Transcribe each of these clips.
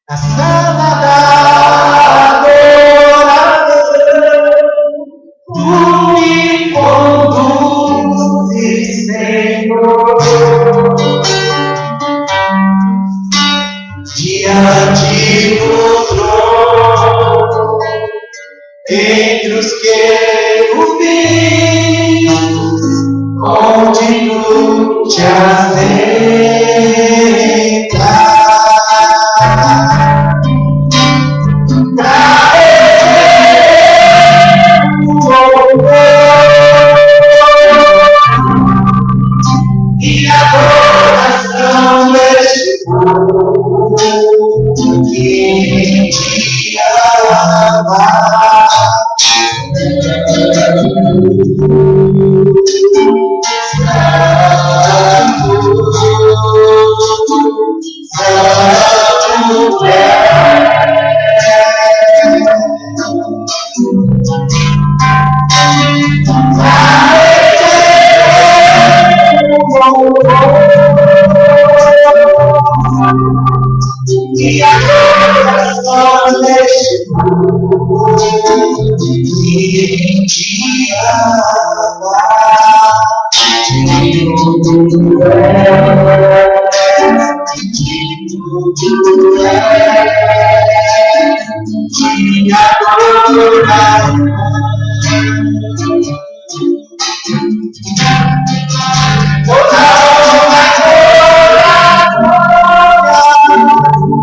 na sala da adoração, tu me conduzes, Senhor, diante do trono, entre os querubins, onde tu te assentas. E adoração deste povo que te ama. Santo é. E adoração deste povo que te ama. Tudo é, te adorar. Toda honra,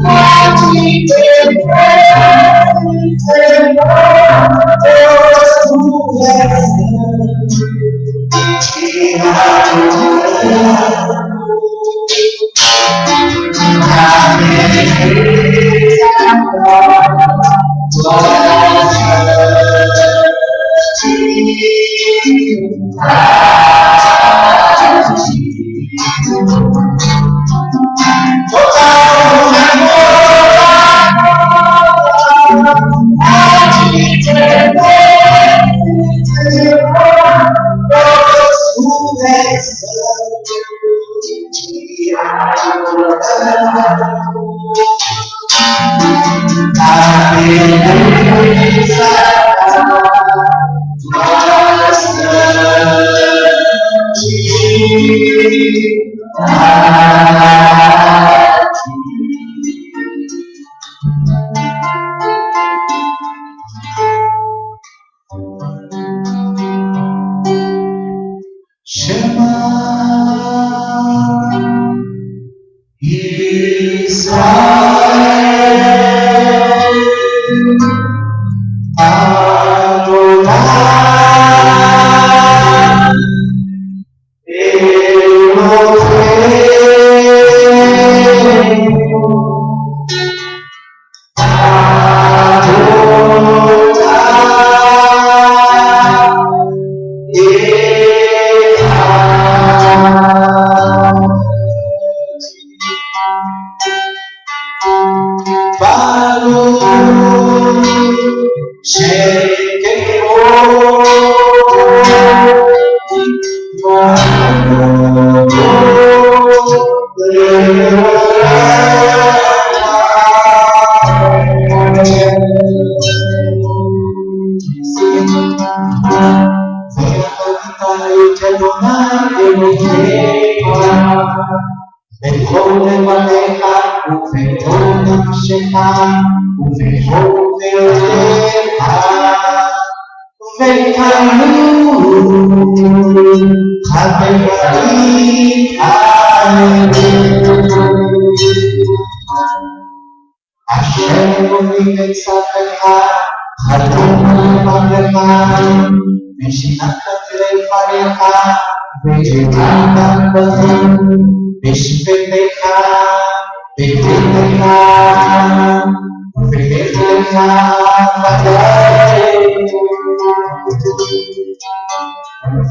pode ter, Senhor, Deus, tu és te adorar. A beleza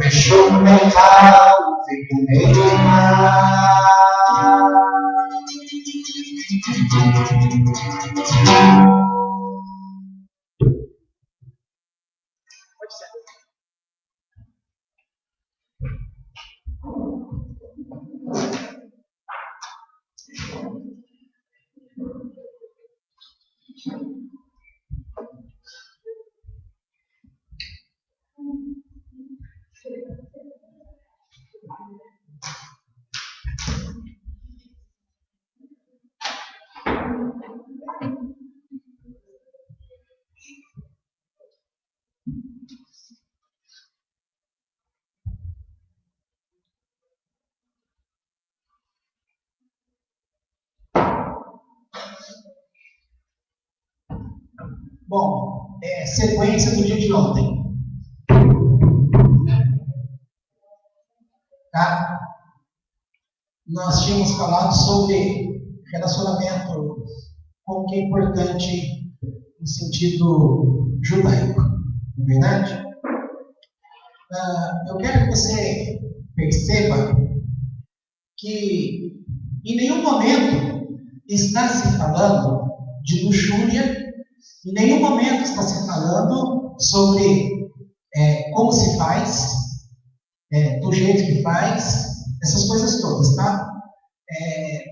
fechou o mercado, fico meio Bom, sequência do dia de ontem. Tá? Nós tínhamos falado sobre relacionamento, como que é importante no sentido judaico, não é verdade? Eu quero que você perceba que em nenhum momento está se falando de luxúria, em nenhum momento está se falando sobre como se faz, do jeito que faz, essas coisas todas, tá?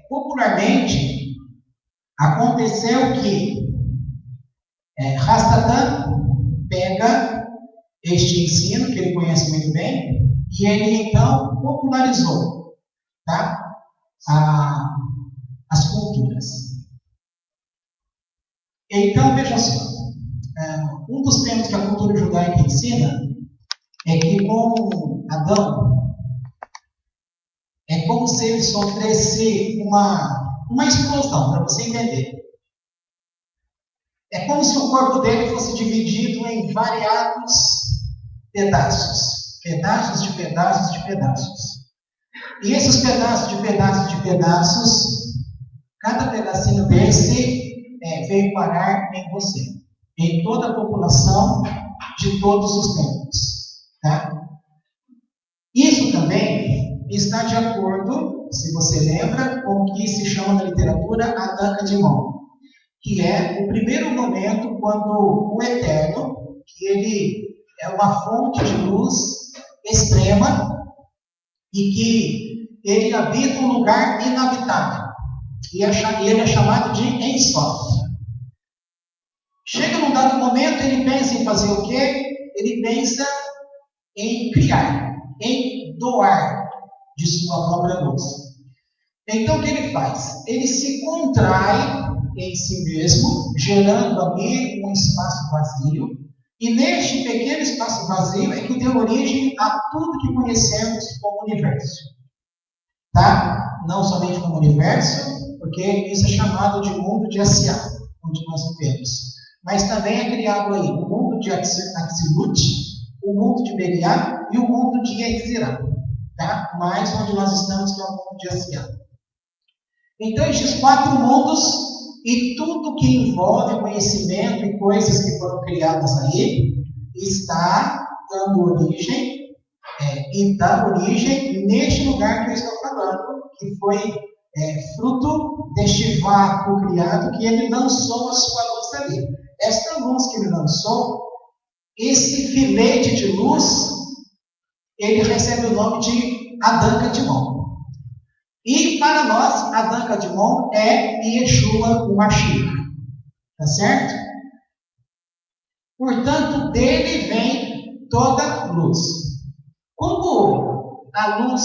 Popularmente, aconteceu que Rastatã pega este ensino, que ele conhece muito bem, e ele então popularizou, tá? As culturas. Então, veja só, um dos temas que a cultura judaica ensina é que com Adão, é como se ele sofresse uma explosão, para você entender. É como se o corpo dele fosse dividido em variados pedaços. Pedaços de pedaços de pedaços. E esses pedaços de pedaços de pedaços, cada pedacinho desse veio parar em você. Em toda a população de todos os tempos. Tá? Isso também está de acordo, se você lembra, com o que se chama na literatura a Danca de Mão, que é o primeiro momento quando o Eterno, que ele é uma fonte de luz extrema e que ele habita um lugar inabitável. E ele é chamado de Ein Sof. Chega num dado momento, ele pensa em fazer o quê? Ele pensa em criar, em doar de sua própria luz. Então, o que ele faz? Ele se contrai em si mesmo, gerando ali um espaço vazio, e neste pequeno espaço vazio é que deu origem a tudo que conhecemos como universo. Tá? Não somente como universo, porque isso é chamado de mundo de Asiá, onde nós vivemos. Mas também é criado aí o mundo de Atzilut, o mundo de Beriá e o mundo de Yetzirah. Tá? Mas onde nós estamos, que é o mundo de Asiá. Então, estes 4 mundos e tudo que envolve conhecimento e coisas que foram criadas aí, está dando origem, e dá origem neste lugar que eu estou falando, que foi fruto deste vácuo criado, que ele lançou a sua luz ali. Esta luz que ele lançou, esse filete de luz, ele recebe o nome de Adão Kadmon. E para nós, Adão Kadmon é Yeshua o Mashiach. Tá certo? Portanto, dele vem toda luz. Como a luz,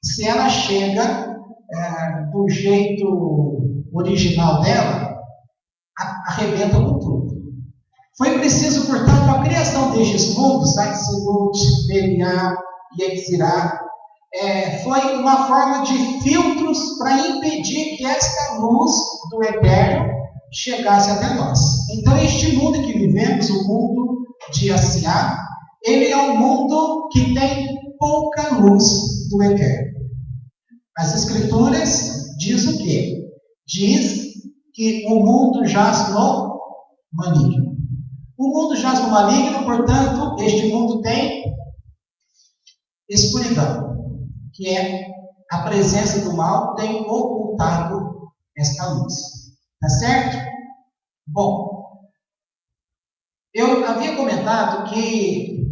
se ela chega do jeito original dela, arrebenta com tudo. Foi preciso, portanto, a criação destes mundos, Atzilut, Beriá e Yetzirah, foi uma forma de filtros para impedir que esta luz do Eterno chegasse até nós. Então, este mundo que vivemos, o mundo de Asiá, ele é um mundo que tem pouca luz do Eterno. As Escrituras diz o quê? Diz que o mundo jaz no maligno. O mundo jaz no maligno, portanto, este mundo tem escuridão, que é a presença do mal, tem ocultado esta luz. Tá certo? Bom, eu havia comentado que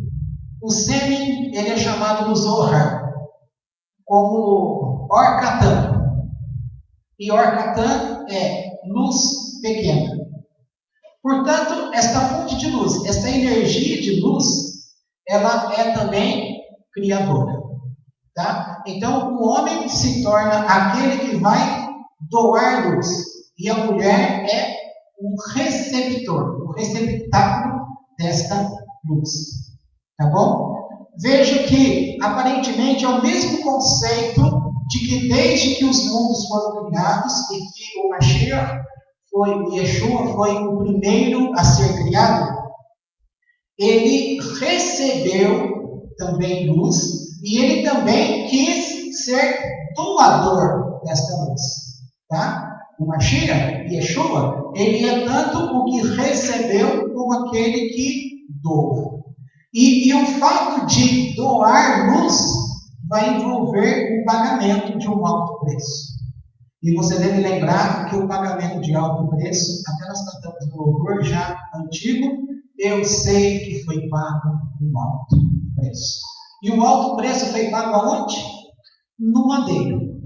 o sêmen, ele é chamado no Zohar como Or-Katã. E Or-Katã é luz pequena. Portanto, esta fonte de luz, esta energia de luz, ela é também criadora. Tá? Então, o homem se torna aquele que vai doar luz. E a mulher é o receptor, o receptáculo desta luz. Tá bom? Veja que, aparentemente, é o mesmo conceito de que desde que os mundos foram criados e que o Mashiach Yeshua foi o primeiro a ser criado, ele recebeu também luz e ele também quis ser doador desta luz, tá? O Mashiach, Yeshua, ele é tanto o que recebeu como aquele que doa. E o fato de doar luz vai envolver o pagamento de um alto preço. E você deve lembrar que o pagamento de alto preço, até nós cantamos no louvor já antigo, eu sei que foi pago um alto preço. E o alto preço foi pago aonde? No madeiro,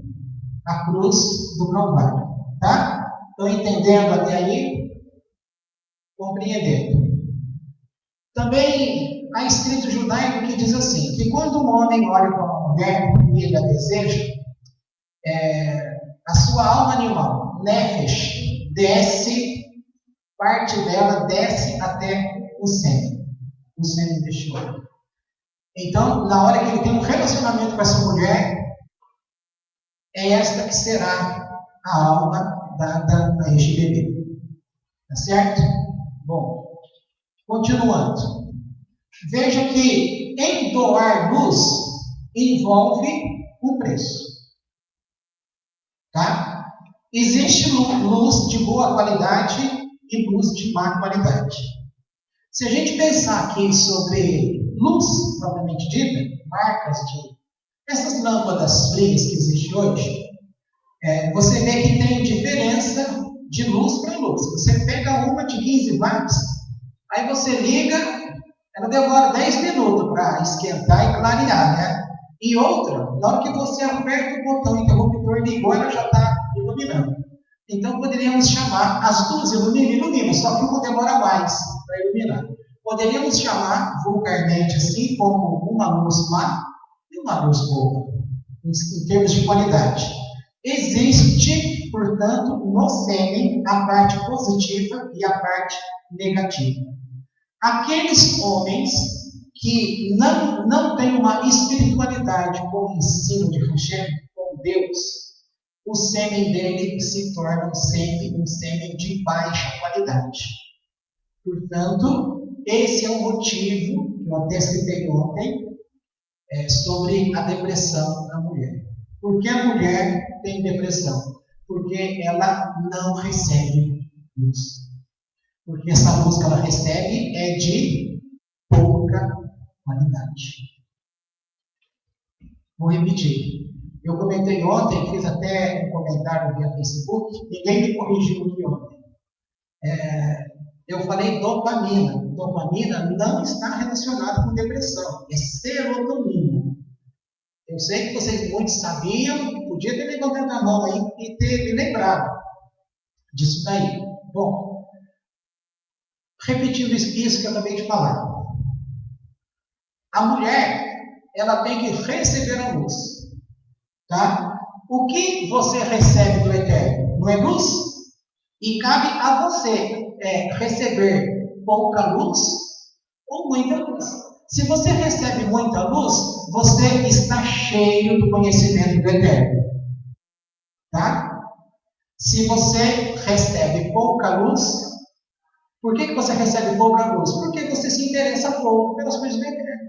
a cruz do Calvário. Tá? Estão entendendo até aí? Compreendendo. Também há escrito judaico que diz assim, que quando um homem olha para uma mulher e ele a deseja, a sua alma animal, nefesh, desce, parte dela desce até o sêmen deste homem. Então, na hora que ele tem um relacionamento com essa mulher, é esta que será a alma dada a este bebê. Tá certo? Bom, continuando. Veja que em doar luz envolve um preço. Tá? Existe luz de boa qualidade e luz de má qualidade. Se a gente pensar aqui sobre luz, propriamente dita, marcas de essas lâmpadas frias que existem hoje, você vê que tem diferença de luz para luz. Você pega uma de 15 watts, aí você liga, ela demora 10 minutos para esquentar e clarear, né? E outra, na hora que você aperta o botão, o interruptor ligou, ela já está iluminando. Então poderíamos chamar, as duas iluminam, só que uma demora mais para iluminar. Poderíamos chamar vulgarmente assim, como uma luz má e uma luz boa, em termos de qualidade. Existe, portanto, no sêmen a parte positiva e a parte negativa. Aqueles homens que não têm uma espiritualidade com o ensino de Hashem, com Deus, o sêmen dele se torna sempre um sêmen de baixa qualidade. Portanto, esse é o motivo, que eu até citei ontem, sobre a depressão da mulher. Por que a mulher tem depressão? Porque ela não recebe luz. Porque essa luz que ela recebe é de pouca qualidade. Vou repetir. Eu comentei ontem, fiz até um comentário via Facebook, ninguém me corrigiu aqui ontem. Eu falei dopamina. Dopamina não está relacionada com depressão, é serotonina. Eu sei que vocês muitos sabiam, podia ter levantado a mão aí e ter me lembrado disso daí. Bom, repetindo isso que eu acabei de falar. A mulher, ela tem que receber a luz. Tá? O que você recebe do Eterno? Não é luz? E cabe a você receber pouca luz ou muita luz. Se você recebe muita luz, você está cheio do conhecimento do Eterno. Tá? Se você recebe pouca luz, por que você recebe pouca luz? Porque você se interessa pouco pelas coisas do Eterno.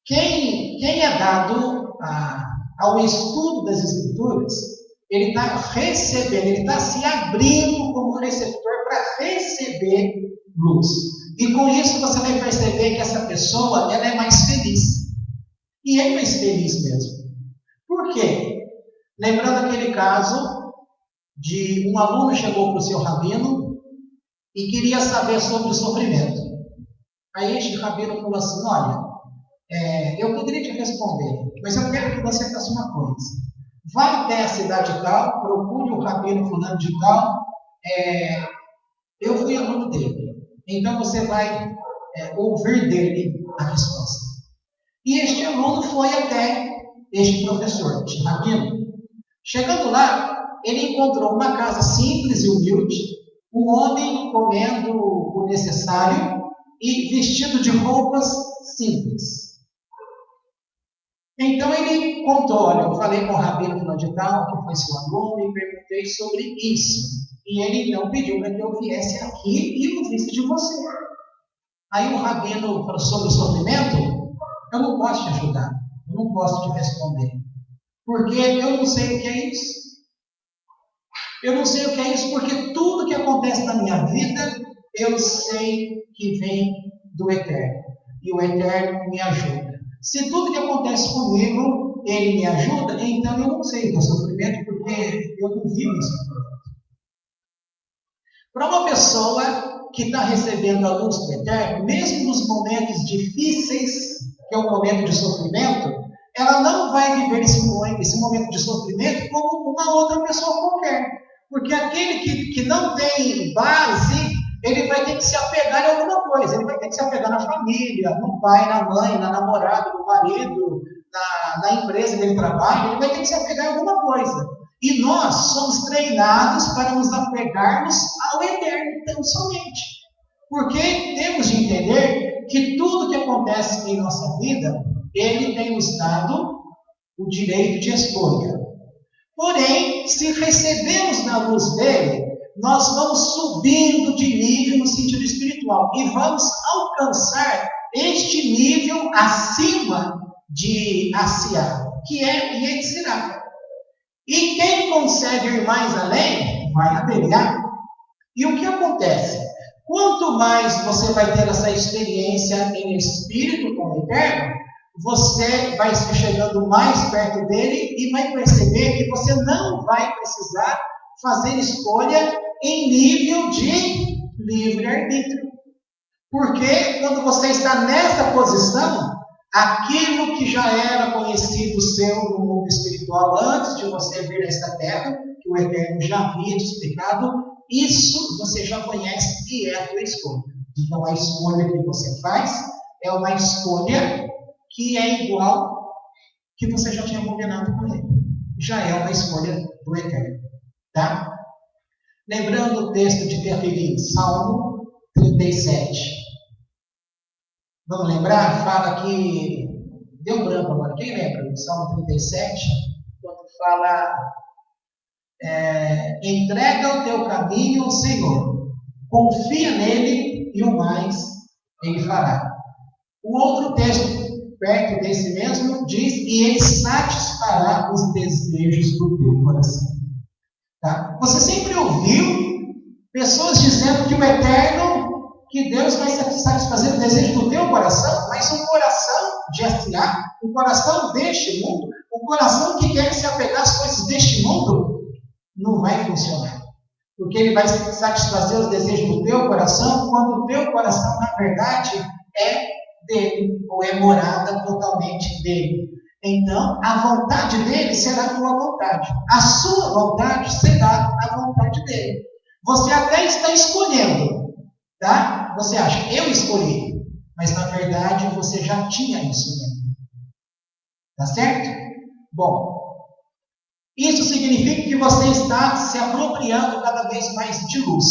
Quem é dado ao estudo das Escrituras, ele está recebendo, ele está se abrindo como receptor para receber luz. E com isso você vai perceber que essa pessoa ela é mais feliz. E é mais feliz mesmo. Por quê? Lembrando aquele caso de um aluno chegou para o seu rabino e queria saber sobre o sofrimento. Aí este rabino falou assim, olha, eu poderia te responder, mas eu quero que você faça uma coisa. Vá até a cidade tal, procure o rabino fulano de tal, eu fui aluno dele. Então você vai ouvir dele a resposta. E este aluno foi até este professor, este rabino. Chegando lá, ele encontrou uma casa simples e humilde, um homem comendo o necessário e vestido de roupas simples. Então ele contou, olha, eu falei com o rabino de tal, que foi seu aluno, e perguntei sobre isso. E ele então pediu para que eu viesse aqui e ouvisse de você. Aí o rabino falou sobre o sofrimento. Eu não posso te ajudar, eu não posso te responder, porque eu não sei o que é isso. Eu não sei o que é isso, porque tudo que acontece na minha vida, eu sei que vem do Eterno. E o Eterno me ajuda. Se tudo que acontece comigo, ele me ajuda, então eu não sei o que é sofrimento, porque eu não vivo esse sofrimento. Para uma pessoa que está recebendo a luz do Eterno, mesmo nos momentos difíceis, que é o momento de sofrimento, ela não vai viver esse momento de sofrimento como uma outra pessoa qualquer. Porque aquele que não tem base, ele vai ter que se apegar em alguma coisa. Ele vai ter que se apegar na família, no pai, na mãe, na namorada, no marido, na empresa que ele trabalha. Ele vai ter que se apegar em alguma coisa. E nós somos treinados para nos apegarmos ao Eterno, tão somente. Porque temos de entender que tudo que acontece em nossa vida, ele tem nos dado o direito de escolha. Porém, se recebemos na luz dele, nós vamos subindo de nível no sentido espiritual e vamos alcançar este nível acima de Asiá, que é Yetzirah. E quem consegue ir mais além, vai abelhar. E o que acontece? Quanto mais você vai ter essa experiência em espírito com o Eterno, você vai se chegando mais perto dele e vai perceber que você não vai precisar fazer escolha em nível de livre-arbítrio. Porque quando você está nessa posição, aquilo que já era conhecido seu no mundo espiritual antes de você vir a esta terra, que o Eterno já havia te explicado, isso você já conhece e é a tua escolha. Então a escolha que você faz é uma escolha que é igual que você já tinha combinado com ele. Já é uma escolha do Eterno. Tá? Lembrando o texto de Tefilim, Salmo 37. Vamos lembrar? Fala que... Deu branco agora. Quem lembra do Salmo 37? Quando fala... entrega o teu caminho ao Senhor. Confia nele e o mais ele fará. O outro texto perto desse mesmo, diz, e ele satisfará os desejos do teu coração. Tá? Você sempre ouviu pessoas dizendo que o Eterno, que Deus vai satisfazer o desejo do teu coração, mas um coração de Asiá, um coração deste mundo, um coração que quer se apegar às coisas deste mundo, não vai funcionar. Porque ele vai satisfazer os desejos do teu coração, quando o teu coração, na verdade, é dele, ou é morada totalmente dele. Então, a vontade dele será a tua vontade. A sua vontade será a vontade dele. Você até está escolhendo, tá? Você acha, eu escolhi, mas na verdade você já tinha isso mesmo. Tá certo? Bom, isso significa que você está se apropriando cada vez mais de luz.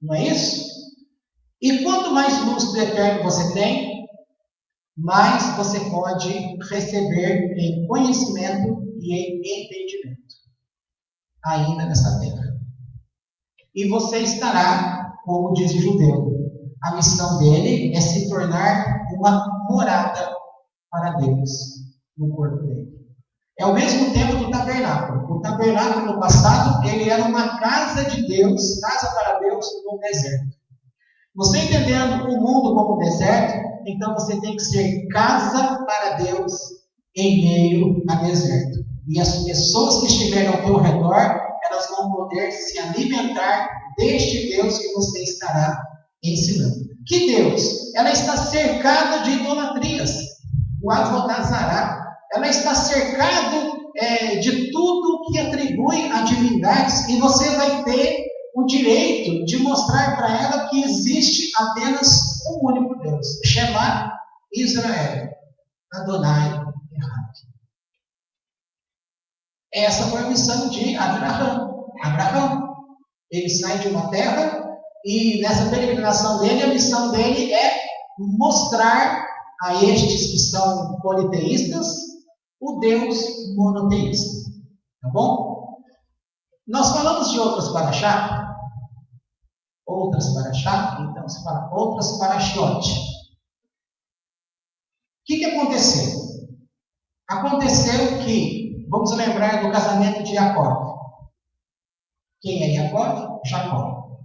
Não é isso? E quanto mais luz do Eterno você tem, mais você pode receber em conhecimento e em entendimento, ainda nessa terra. E você estará, como diz o judeu, a missão dele é se tornar uma morada para Deus no corpo dele. É o mesmo tempo do tabernáculo. O tabernáculo no passado, ele era uma casa de Deus, casa para Deus no deserto. Você entendendo o mundo como deserto, então você tem que ser casa para Deus em meio a deserto. E as pessoas que estiverem ao teu redor, elas vão poder se alimentar deste Deus que você estará ensinando. Que Deus? Ela está cercada de idolatrias. O Avodazará. Ela está cercada de tudo que atribui a divindades. E você vai ter o direito de mostrar para ela que existe apenas um único Deus. Shema Israel. Adonai Errad. Essa foi a missão de Abraão. Ele sai de uma terra e nessa peregrinação dele, a missão dele é mostrar a estes que são politeístas o Deus monoteísta. Tá bom? Nós falamos de outras paraxá, então se fala outras paraxiote. O que aconteceu? Aconteceu que, vamos lembrar do casamento de Jacó. Quem é Jacó? Jacó.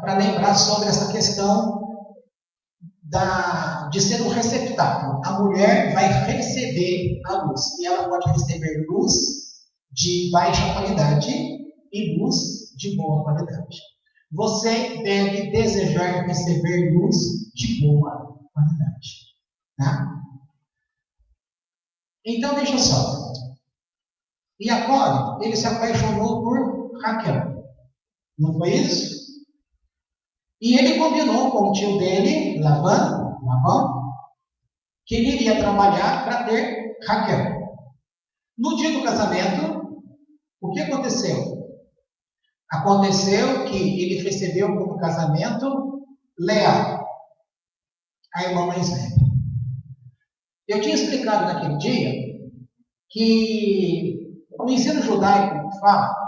Para lembrar sobre essa questão de ser um receptáculo. A mulher vai receber a luz. E ela pode receber luz de baixa qualidade e luz de boa qualidade. Você deve desejar receber luz de boa qualidade. Tá? Então, deixa só. Jacó, ele se apaixonou por Raquel. Não foi isso? E ele combinou com o tio dele, Labão, que ele iria trabalhar para ter Raquel. No dia do casamento, o que aconteceu? Aconteceu que ele recebeu como casamento Leá, a irmã mais velha. Eu tinha explicado naquele dia que o ensino judaico fala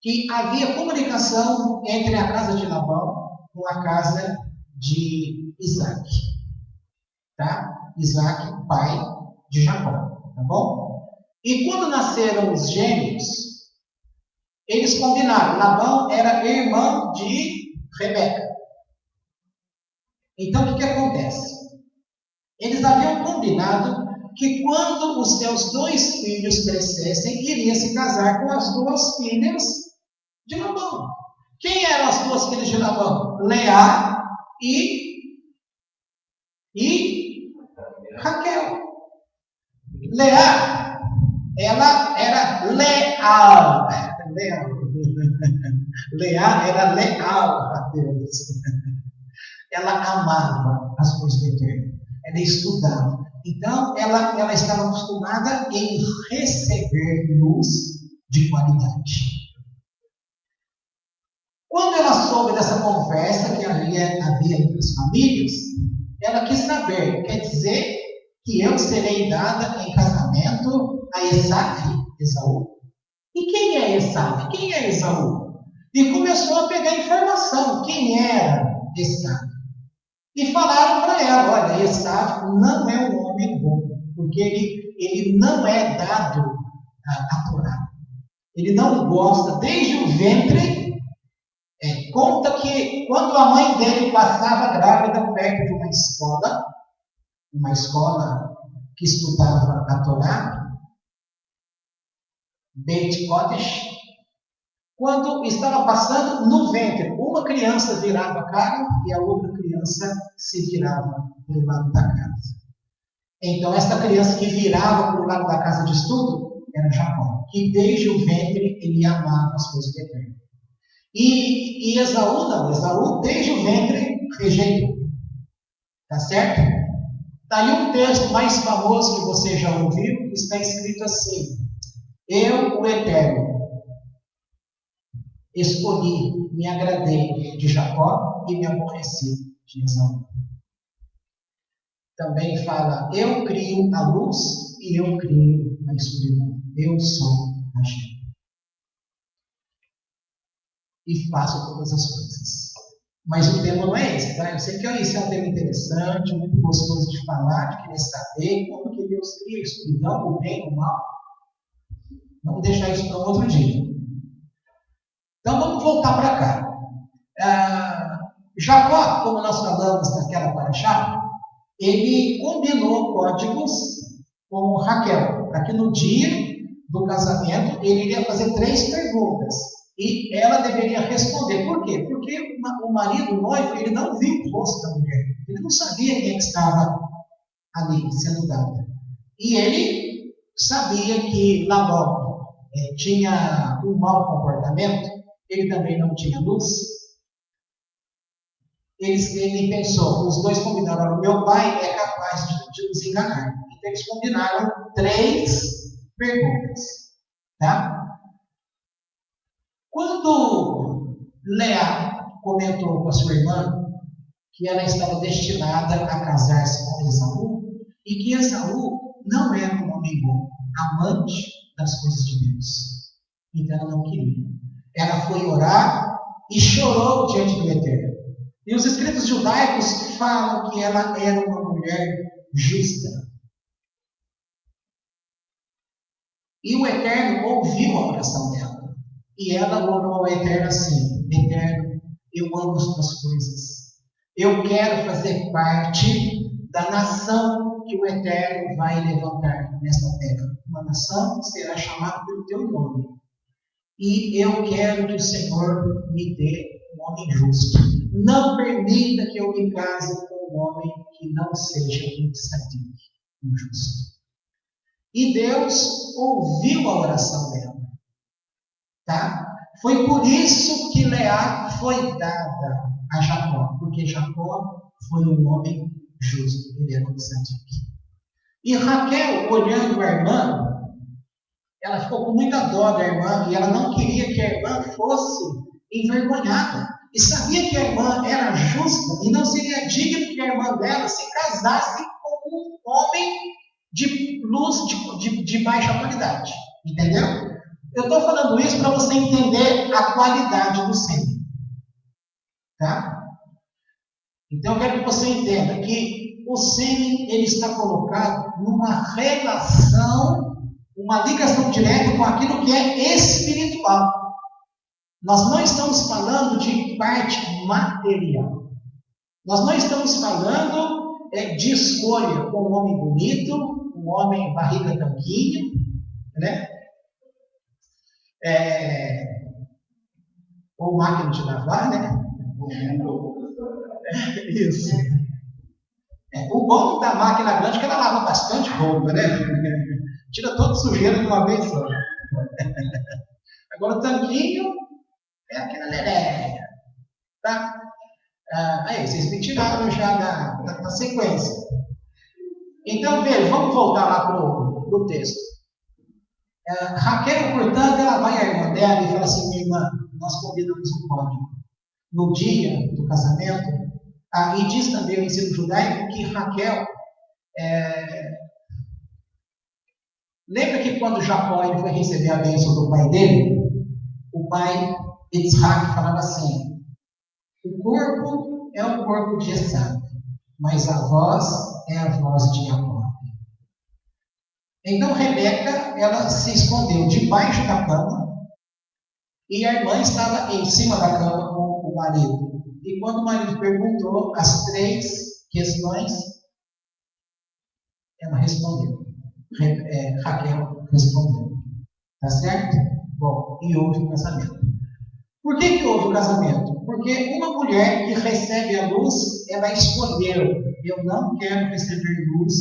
que havia comunicação entre a casa de Labão com a casa de Isaac. Tá? Isaac, pai de Jacó. Tá bom? E quando nasceram os gêmeos, eles combinaram. Labão era irmão de Rebeca. Então, o que acontece? Eles haviam combinado que quando os seus 2 filhos crescessem, iria se casar com as 2 filhas de Labão. Quem eram as 2 filhas de Labão? Leá e Raquel. Leá, ela era leal. Leá era leal a Deus. Ela amava as coisas do Eterno. Ela estudava. Então, ela estava acostumada em receber luz de qualidade. Quando ela soube dessa conversa que havia entre as famílias, ela quis saber, quer dizer que eu serei dada em casamento a Esaú? E quem é Esaú? Quem é Esaú? E começou a pegar informação, quem era Esaú? E falaram para ela, olha, Esaú não é um homem bom, porque ele não é dado a Torá. Ele não gosta, desde o ventre. Conta que quando a mãe dele passava grávida perto de uma escola que estudava a Torá, Beit Kodesh, quando estava passando no ventre, uma criança virava a cara e a outra criança se virava para o lado da casa. Então, essa criança que virava para o lado da casa de estudo era Jacó, que desde o ventre ele amava as coisas do Eterno. E Esaú não, Esaú desde o ventre rejeitou. Tá certo? Daí um texto mais famoso que você já ouviu, está escrito assim: eu, o Eterno, escolhi, me agradei de Jacó e me aborreci de Esaú. Também fala, eu crio a luz e eu crio a escuridão. Eu sou a gente. E faço todas as coisas. Mas o tema não é esse, tá? Eu sei que esse é um tema interessante, muito gostoso de falar, de querer saber como que Deus cria a escuridão, o bem, o mal. Vamos deixar isso para um outro dia. Então vamos voltar para cá. Jacó, como nós falamos naquela paraxá, ele combinou códigos com Raquel, para que no dia do casamento ele iria fazer 3 perguntas. E ela deveria responder. Por quê? Porque o marido, o noivo, ele não viu o rosto da mulher. Ele não sabia quem estava ali sendo dada. E ele sabia que Labão tinha um mau comportamento. Ele também não tinha luz. Ele pensou, os 2 combinaram, meu pai é capaz de nos enganar. Então eles combinaram 3 perguntas. Tá? Quando Leá comentou com a sua irmã que ela estava destinada a casar-se com Esaú, e que Esaú não era um homem bom, amante das coisas de Deus. Então ela não queria. Ela foi orar e chorou diante do Eterno. E os escritos judaicos falam que ela era uma mulher justa. E o Eterno ouviu a oração dela. E ela orou ao Eterno assim: Eterno, eu amo as tuas coisas. Eu quero fazer parte da nação que o Eterno vai levantar nesta terra. Uma nação que será chamada pelo teu nome. E eu quero que o Senhor me dê um homem justo. Não permita que eu me case com um homem que não seja um sadique, um justo. E Deus ouviu a oração dela. Tá? Foi por isso que Leá foi dada a Jacó, porque Jacó foi um homem justo, ele era um sadique. E Raquel, olhando a irmã, ela ficou com muita dó da irmã, e ela não queria que a irmã fosse envergonhada. E sabia que a irmã era justa, e não seria digno que a irmã dela se casasse com um homem de luz de baixa qualidade. Entendeu? Eu estou falando isso para você entender a qualidade do sêmen. Tá? Então eu quero que você entenda que o sêmen ele está colocado numa relação, uma ligação direta com aquilo que é espiritual. Nós não estamos falando de parte material. Nós não estamos falando de escolha com um homem bonito, um homem barriga tanquinho, né? Ou máquina de lavar, né? Isso. O bom da máquina grande é que ela lava bastante roupa, né? Tira toda sujeira de uma vez só. Agora o tanquinho é aquela lereia. Tá? Aí, vocês me tiraram já da sequência. Então, veja, vamos voltar lá para o texto. Raquel, portanto, ela vai à irmã dela e fala assim: minha irmã, nós combinamos um código. No dia do casamento, e diz também o ensino judaico que Raquel. Lembra que quando Jacó ele foi receber a bênção do pai dele, o pai Yitzhak falava assim: o corpo é o corpo de Esaú, mas a voz é a voz de Jacó. Então Rebeca, ela se escondeu debaixo da cama e a irmã estava em cima da cama com o marido. E quando o marido perguntou as 3 questões, ela respondeu. Raquel respondeu. Tá certo? Bom, e houve o casamento. Por que houve o casamento? Porque uma mulher que recebe a luz, ela escolheu: eu não quero receber luz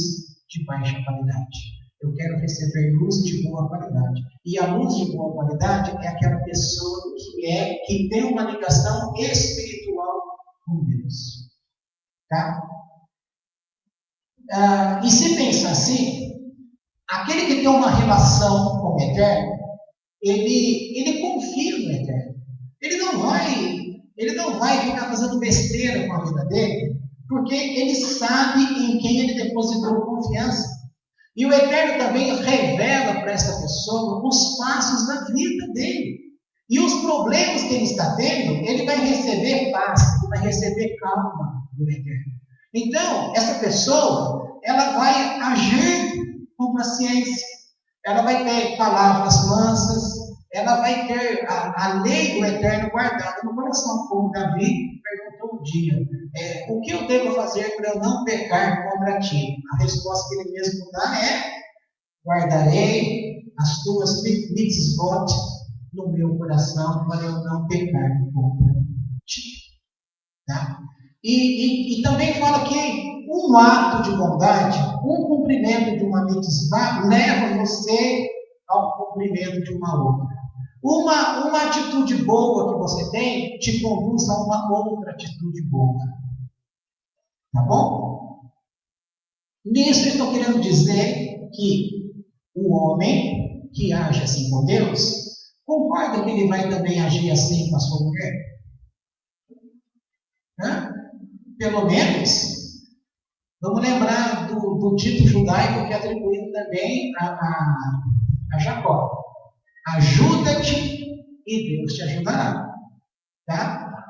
de baixa qualidade. Eu quero receber luz de boa qualidade. E a luz de boa qualidade é aquela pessoa que tem uma ligação espiritual com Deus. Tá? E se pensa assim, aquele que tem uma relação com o Eterno, ele confia no Eterno. Ele não vai ficar fazendo besteira com a vida dele, porque ele sabe em quem ele depositou confiança. E o Eterno também revela para essa pessoa os passos da vida dele. E os problemas que ele está tendo, ele vai receber paz, ele vai receber calma do Eterno. Então, essa pessoa, ela vai agir com paciência. Ela vai ter palavras mansas, ela vai ter a lei do Eterno guardada no coração. Como Davi perguntou um dia: o que eu devo fazer para eu não pecar contra ti? A resposta que ele mesmo dá é: guardarei as tuas mitzvot no meu coração para eu não pecar contra ti. Tá? E também fala que um ato de bondade, um cumprimento de uma mitzvah, leva você ao cumprimento de uma outra. Uma atitude boa que você tem te conduz a uma outra atitude boa. Tá bom? Nisso eu estou querendo dizer que o homem que age assim com Deus, concorda que ele vai também agir assim com a sua mulher? pelo menos, vamos lembrar do dito judaico que é atribuído também a Jacó. Ajuda-te e Deus te ajudará. Tá?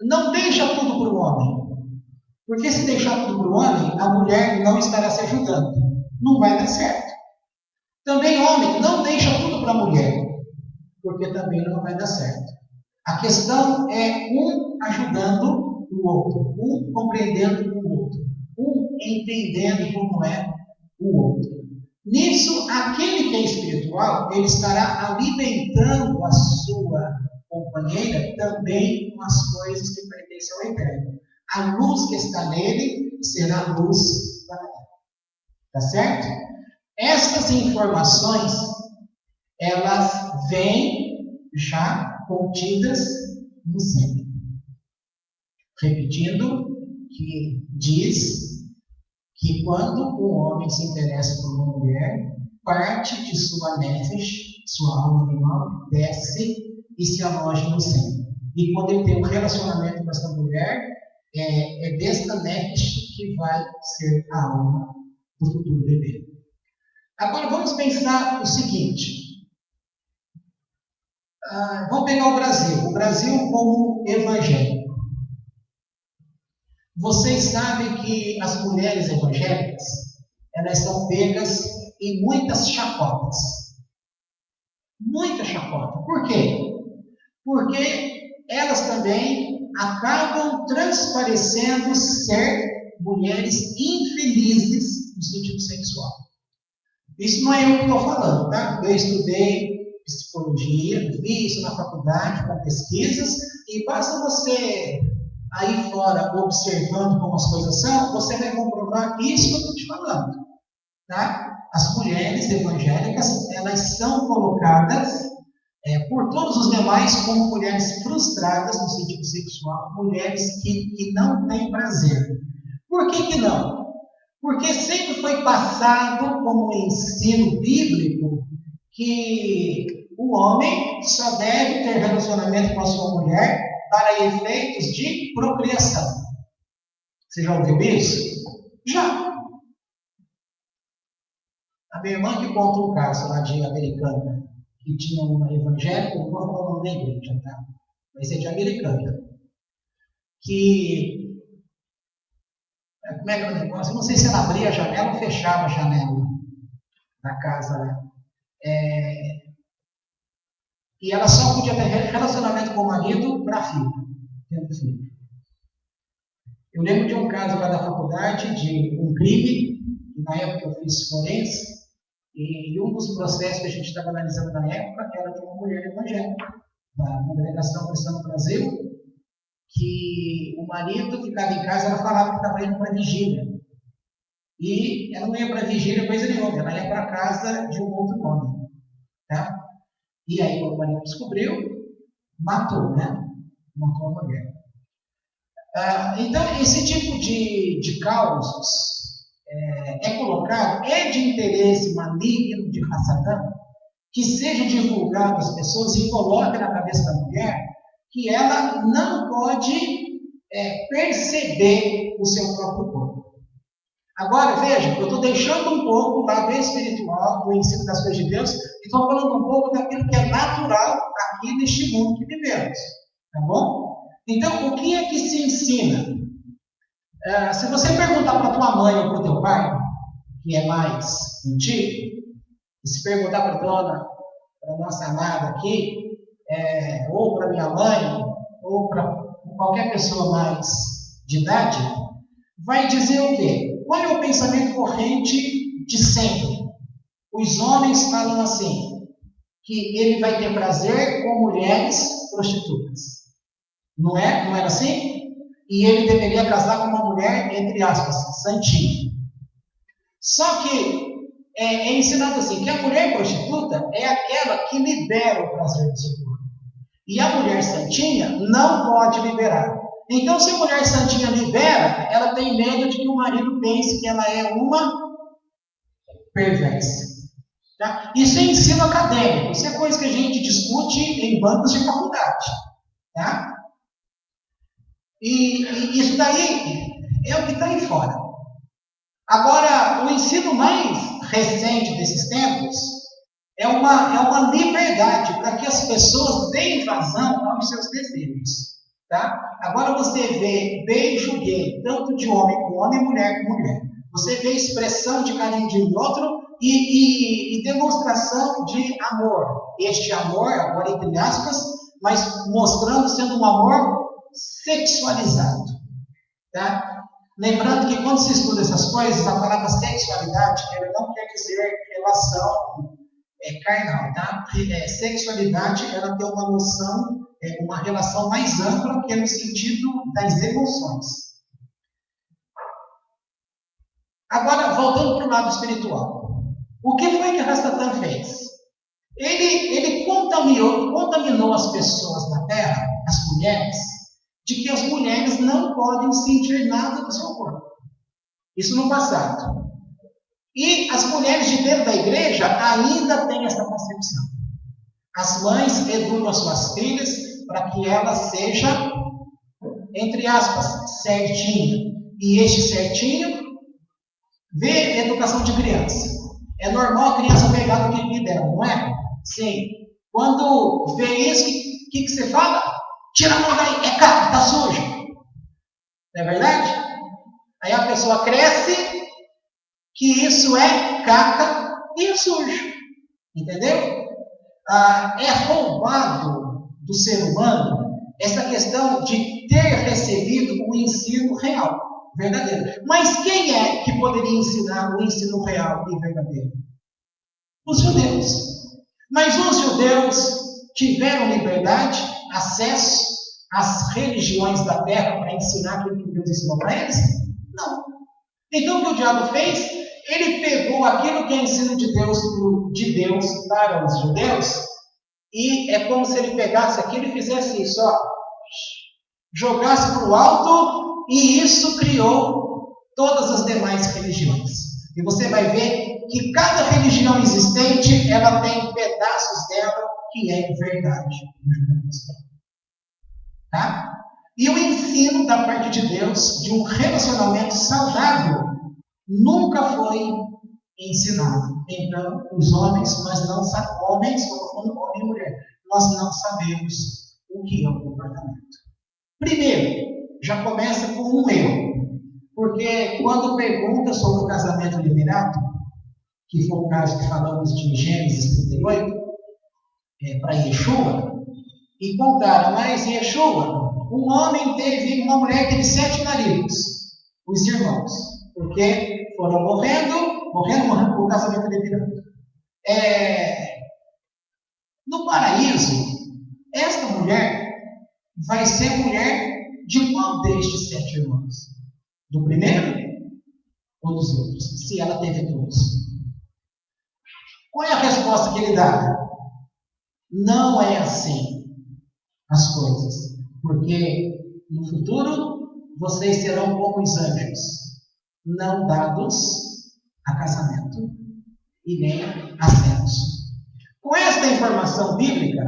Não deixa tudo para o homem. Porque se deixar tudo para o homem, a mulher não estará se ajudando. Não vai dar certo. Também homem, não deixa tudo para a mulher. Porque também não vai dar certo. A questão é um ajudando o outro. Um compreendendo o outro. Um entendendo como é o outro. Nisso, aquele que é espiritual, ele estará alimentando a sua companheira também com as coisas que pertencem ao eterno. A luz que está nele será luz para ela. Tá certo? Estas informações, elas vêm já contidas no sangue. Repetindo, que diz que quando um homem se interessa por uma mulher, parte de sua nefesh, sua alma animal, desce e se aloja no sangue. E quando ele tem um relacionamento com essa mulher, é desta nefesh que vai ser a alma do futuro bebê. Agora vamos pensar o seguinte. Vamos pegar o Brasil. O Brasil como evangélico. Vocês sabem que as mulheres evangélicas, elas são pegas em muitas chacotas. Muita chacota. Por quê? Porque elas também acabam transparecendo ser mulheres infelizes no sentido sexual. Isso não é eu que estou falando, tá? Eu estudei psicologia, vi isso na faculdade com pesquisas, e basta você aí fora observando como as coisas são, você vai comprovar isso que eu estou te falando, tá? As mulheres evangélicas, elas são colocadas por todos os demais como mulheres frustradas no sentido sexual, mulheres que não têm prazer. Por que não? Porque sempre foi passado como um ensino bíblico que o homem só deve ter relacionamento com a sua mulher para efeitos de procriação. Você já ouviu isso? Já. A minha irmã que contou um caso lá de Americana, que tinha uma evangélica, não vou falar o nome da igreja, tá? Vai ser de Americana. Que, como é que é o negócio? Eu não sei se ela abria a janela ou fechava a janela da casa lá. E ela só podia ter relacionamento com o marido para filho, tendo filho. Eu lembro de um caso lá da faculdade, de um crime, que na época eu fiz forense, e um dos processos que a gente estava analisando na época era de uma mulher evangélica, da congregação cristã no Brasil, que o marido ficava em casa, ela falava que estava indo para a vigília. E ela não ia para a vigília coisa nenhuma, ela ia para a casa de um outro homem. Tá? E aí, quando o marido descobriu, matou, né? Matou a mulher. Então, esse tipo de causos é colocado, é de interesse maligno de Satã, que seja divulgado às pessoas e coloque na cabeça da mulher que ela não pode perceber o seu próprio corpo. Agora, veja, eu estou deixando um pouco o lado espiritual do ensino das coisas de Deus e estou falando um pouco daquilo que é natural aqui neste mundo que vivemos. Tá bom? Então, o que é que se ensina? Se você perguntar para tua mãe ou para o teu pai, que é mais antigo, e se perguntar para a nossa amada aqui, ou para minha mãe, ou para qualquer pessoa mais de idade, vai dizer o quê? Qual é o pensamento corrente de sempre? Os homens falam assim, que ele vai ter prazer com mulheres prostitutas. Não era assim? E ele deveria casar com uma mulher, entre aspas, santinha. Só que é ensinado assim, que a mulher prostituta é aquela que libera o prazer do seu corpo. E a mulher santinha não pode liberar. Então, se a mulher santinha libera, ela tem medo de que o marido pense que ela é uma perversa. Tá? Isso é ensino acadêmico. Isso é coisa que a gente discute em bancos de faculdade. Tá? E isso daí é o que está aí fora. Agora, o ensino mais recente desses tempos é uma liberdade para que as pessoas deem vazão aos seus desejos. Tá? Agora você vê beijo gay, tanto de homem com homem, mulher com mulher. Você vê expressão de carinho de um outro e demonstração de amor. Este amor, agora entre aspas, mas mostrando sendo um amor sexualizado. Tá? Lembrando que quando se estuda essas coisas, a palavra sexualidade, ela não quer dizer relação carnal, tá? Sexualidade, ela tem uma noção, uma relação mais ampla, que é no sentido das emoções. Agora, voltando para o lado espiritual. O que foi que Rastatan fez? Ele contaminou as pessoas na Terra, as mulheres, de que as mulheres não podem sentir nada do seu corpo. Isso no passado. E as mulheres de dentro da igreja ainda têm essa concepção. As mães educam as suas filhas para que ela seja, entre aspas, certinha. E este certinho vê educação de criança. É normal a criança pegar no pipi dela, não é? Sim. Quando vê isso, o que você fala? Tira a mão daí, é caca, tá sujo. Não é verdade? Aí a pessoa cresce que isso é caca e é sujo. Entendeu? É roubado do ser humano essa questão de ter recebido o ensino real, verdadeiro. Mas quem é que poderia ensinar o ensino real e verdadeiro? Os judeus. Mas os judeus tiveram liberdade, acesso às religiões da terra para ensinar aquilo que Deus ensinou para eles? Não. Então o que o diabo fez? Ele pegou aquilo que é ensino de Deus para os judeus, e é como se ele pegasse aquilo e fizesse isso, ó, jogasse para o alto, e isso criou todas as demais religiões. E você vai ver que cada religião existente, ela tem pedaços dela que é verdade. Tá? E o ensino da parte de Deus de um relacionamento saudável nunca foi ensinado. Então, os homens, nós não sabemos, homens, homem e mulher, nós não sabemos o que é o comportamento. Primeiro, já começa com um erro. Porque quando pergunta sobre o casamento liberado, que foi o caso que falamos de Gênesis 38, para Yeshua, e contaram, mas Yeshua, um homem teve, uma mulher teve 7 maridos, os irmãos, porque foram morrendo o casamento liberado. No paraíso, esta mulher vai ser mulher de qual destes 7 irmãos? Do primeiro ou dos outros? Se ela teve todos. Qual é a resposta que ele dá? Não é assim as coisas. Porque no futuro vocês serão como os anjos, não dados a casamento e nem a sexo. Com esta informação bíblica,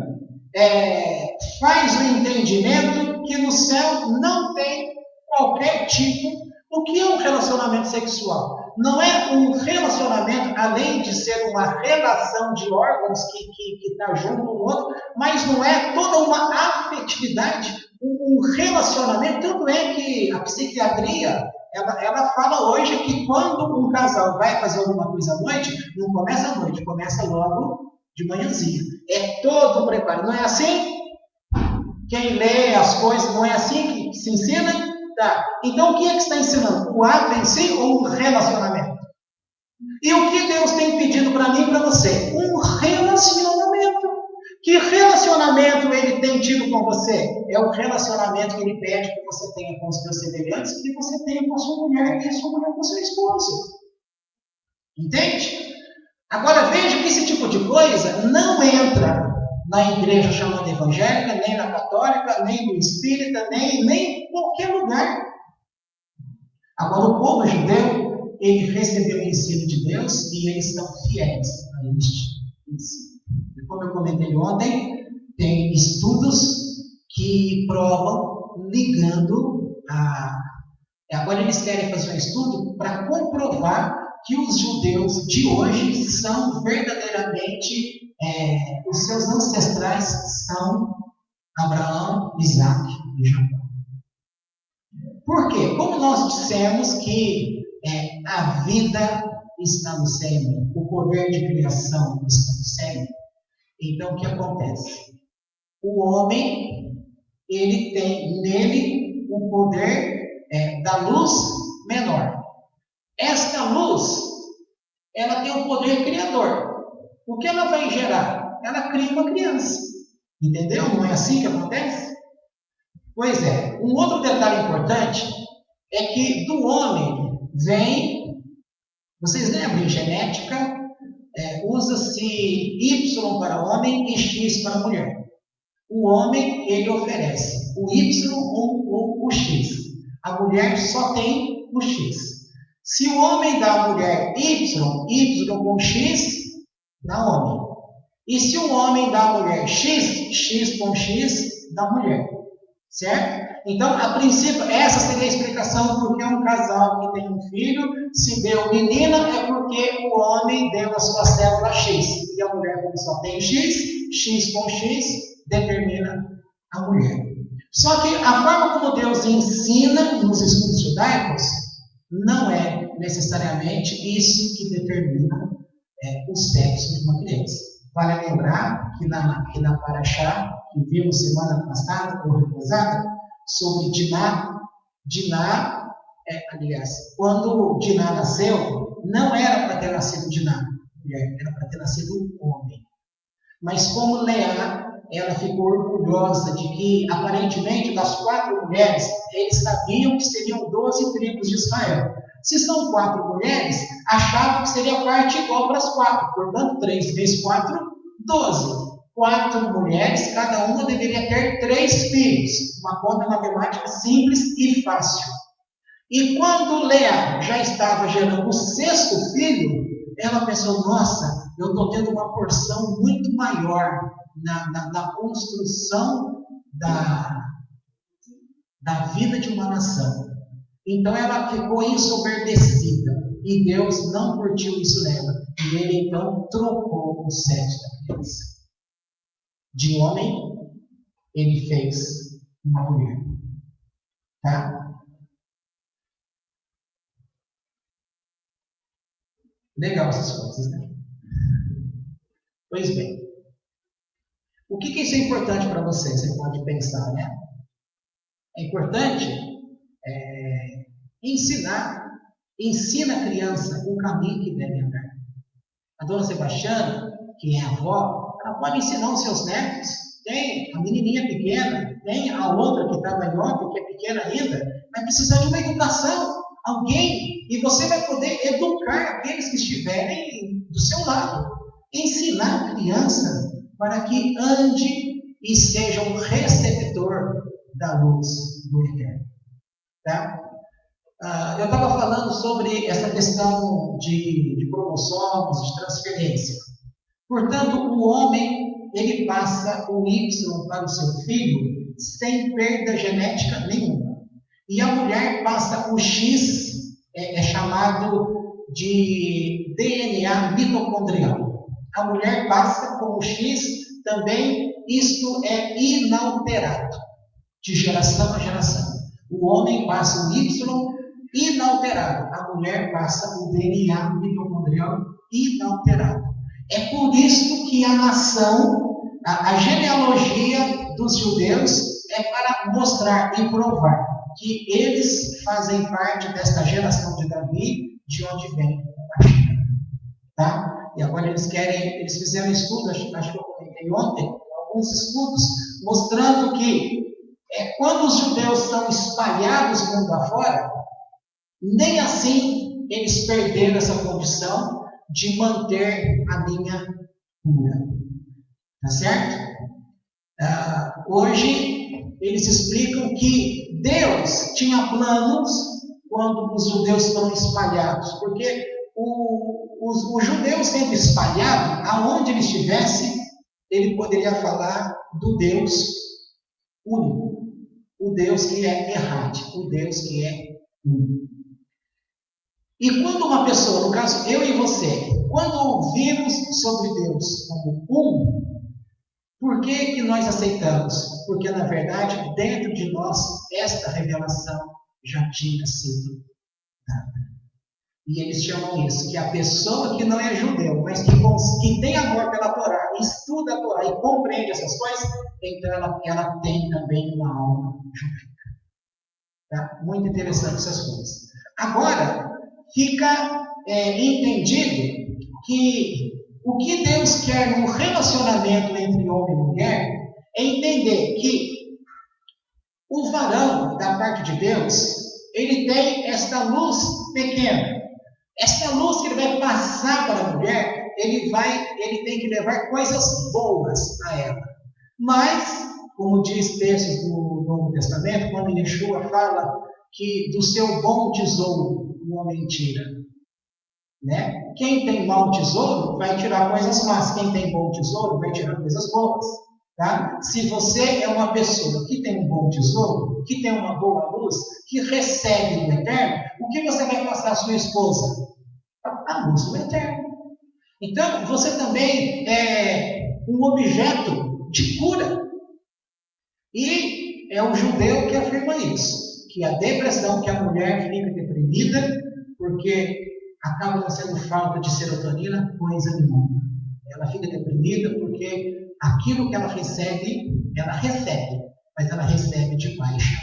faz o entendimento que no céu não tem qualquer tipo. O que é um relacionamento sexual? Não é um relacionamento, além de ser uma relação de órgãos que está junto um no outro, mas não é toda uma afetividade, um relacionamento. Tanto é que a psiquiatria, ela fala hoje que quando um casal vai fazer alguma coisa à noite, não começa à noite, começa logo de manhãzinha. É todo um preparo. Não é assim? Quem lê as coisas, não é assim que se ensina? Tá. Então, o que é que está ensinando? O ato em si ou um relacionamento? E o que Deus tem pedido para mim e para você? Um relacionamento. Que relacionamento Ele tem tido com você? É o relacionamento que Ele pede que você tenha com os seus semelhantes, que você tenha com a sua mulher e a sua mulher com o seu esposo. Entende? Agora, veja que esse tipo de coisa não entra na igreja chamada evangélica, nem na católica, nem no espírita, nem em qualquer lugar. Agora, o povo judeu, ele recebeu o ensino de Deus e eles são fiéis a este ensino. E como eu comentei ontem, tem estudos que provam, ligando agora eles querem fazer um estudo para comprovar que os judeus de hoje são verdadeiramente, os seus ancestrais são Abraão, Isaac e Jacó. Por quê? Como nós dissemos que a vida está no sêmen, o poder de criação está no sêmen, então o que acontece? O homem, ele tem nele o poder da luz menor. Esta luz, ela tem um poder criador. O que ela vai gerar? Ela cria uma criança. Entendeu? Não é assim que acontece? Pois é. Um outro detalhe importante é que do homem vem, vocês lembram, em genética, usa-se Y para homem e X para mulher. O homem, ele oferece o Y ou o X. A mulher só tem o X. Se o homem dá à mulher Y com X, dá homem. E se o homem dá à mulher X com X, dá mulher. Certo? Então, a princípio, essa seria a explicação porque um casal que tem um filho, se deu menina, é porque o homem deu a sua célula X. E a mulher, como só tem X com X, determina a mulher. Só que a forma como Deus ensina nos estudos judaicos não é necessariamente isso que determina o sexo de uma criança. Vale lembrar que na Paraxá, que vimos semana passada ou retrasada, sobre Diná, aliás, quando Diná nasceu, não era para ter nascido Diná, mulher, era para ter nascido homem. Mas como Leá, ela ficou orgulhosa de que, aparentemente, das 4 mulheres, eles sabiam que seriam 12 tribos de Israel. Se são 4 mulheres, achavam que seria parte igual para as 4. Portanto, 3 vezes 4, 12. 4 mulheres, cada uma deveria ter 3 filhos. Uma conta matemática simples e fácil. E quando Leá já estava gerando o 6º filho, ela pensou, nossa, eu estou tendo uma porção muito maior na construção da vida de uma nação. Então ela ficou ensoberbecida. E Deus não curtiu isso nela. E ele então trocou o sexo da criança. De homem, ele fez uma mulher. Tá? Legal essas coisas, né? Pois bem. O que isso é importante para você? Você pode pensar, né? É importante ensina a criança o caminho que deve andar. A dona Sebastiana, que é a avó, ela pode ensinar os seus netos. Tem a menininha pequena, tem a outra que estava em ontem, que é pequena ainda, vai precisar de uma educação, alguém, e você vai poder educar aqueles que estiverem do seu lado. Ensinar a criança para que ande e seja um receptor da luz do Eterno. Tá? Eu estava falando sobre essa questão de cromossomos, de transferência. Portanto, o homem, ele passa o Y para o seu filho sem perda genética nenhuma. E a mulher passa o X, chamado de DNA mitocondrial. A mulher passa com o X também, isto é inalterado, de geração a geração. O homem passa o Y inalterado, a mulher passa o DNA mitocondrial inalterado. É por isso que a nação, a genealogia dos judeus é para mostrar e provar que eles fazem parte desta geração de Davi, de onde vem a Mashiach. Tá? E agora eles fizeram um estudo, acho que eu comentei ontem, alguns estudos, mostrando que quando os judeus são espalhados mundo afora, nem assim eles perderam essa condição de manter a linha pura. Tá certo? Hoje, eles explicam que Deus tinha planos quando os judeus foram espalhados, porque o judeu sendo espalhado, aonde ele estivesse, ele poderia falar do Deus único. o Deus que é errático, o Deus que é um. E quando uma pessoa, no caso eu e você, quando ouvimos sobre Deus como um, por que nós aceitamos? Porque, na verdade, dentro de nós, esta revelação já tinha sido dada. E eles chamam isso, que a pessoa que não é judeu, mas que tem amor pela Torá, estuda a Torá e compreende essas coisas, então ela tem também uma alma judaica. Tá? Muito interessante essas coisas. Agora, fica entendido que o que Deus quer no relacionamento entre homem e mulher é entender que o varão, da parte de Deus, ele tem esta luz pequena. Esta luz que ele vai passar para a mulher, ele tem que levar coisas boas a ela. Mas, como diz textos do Novo Testamento, quando Yeshua fala que do seu bom tesouro o homem tira. Né? Quem tem mau tesouro vai tirar coisas más. Quem tem bom tesouro vai tirar coisas boas. Tá? Se você é uma pessoa que tem um bom tesouro, que tem uma boa luz, que recebe do Eterno, o que você vai passar à sua esposa? A luz do Eterno. Então, você também é um objeto de cura. E é o judeu que afirma isso, que a depressão, que a mulher fica deprimida, porque acaba não sendo falta de serotonina, coisa nenhuma. Ela fica deprimida porque aquilo que ela recebe, mas ela recebe de baixa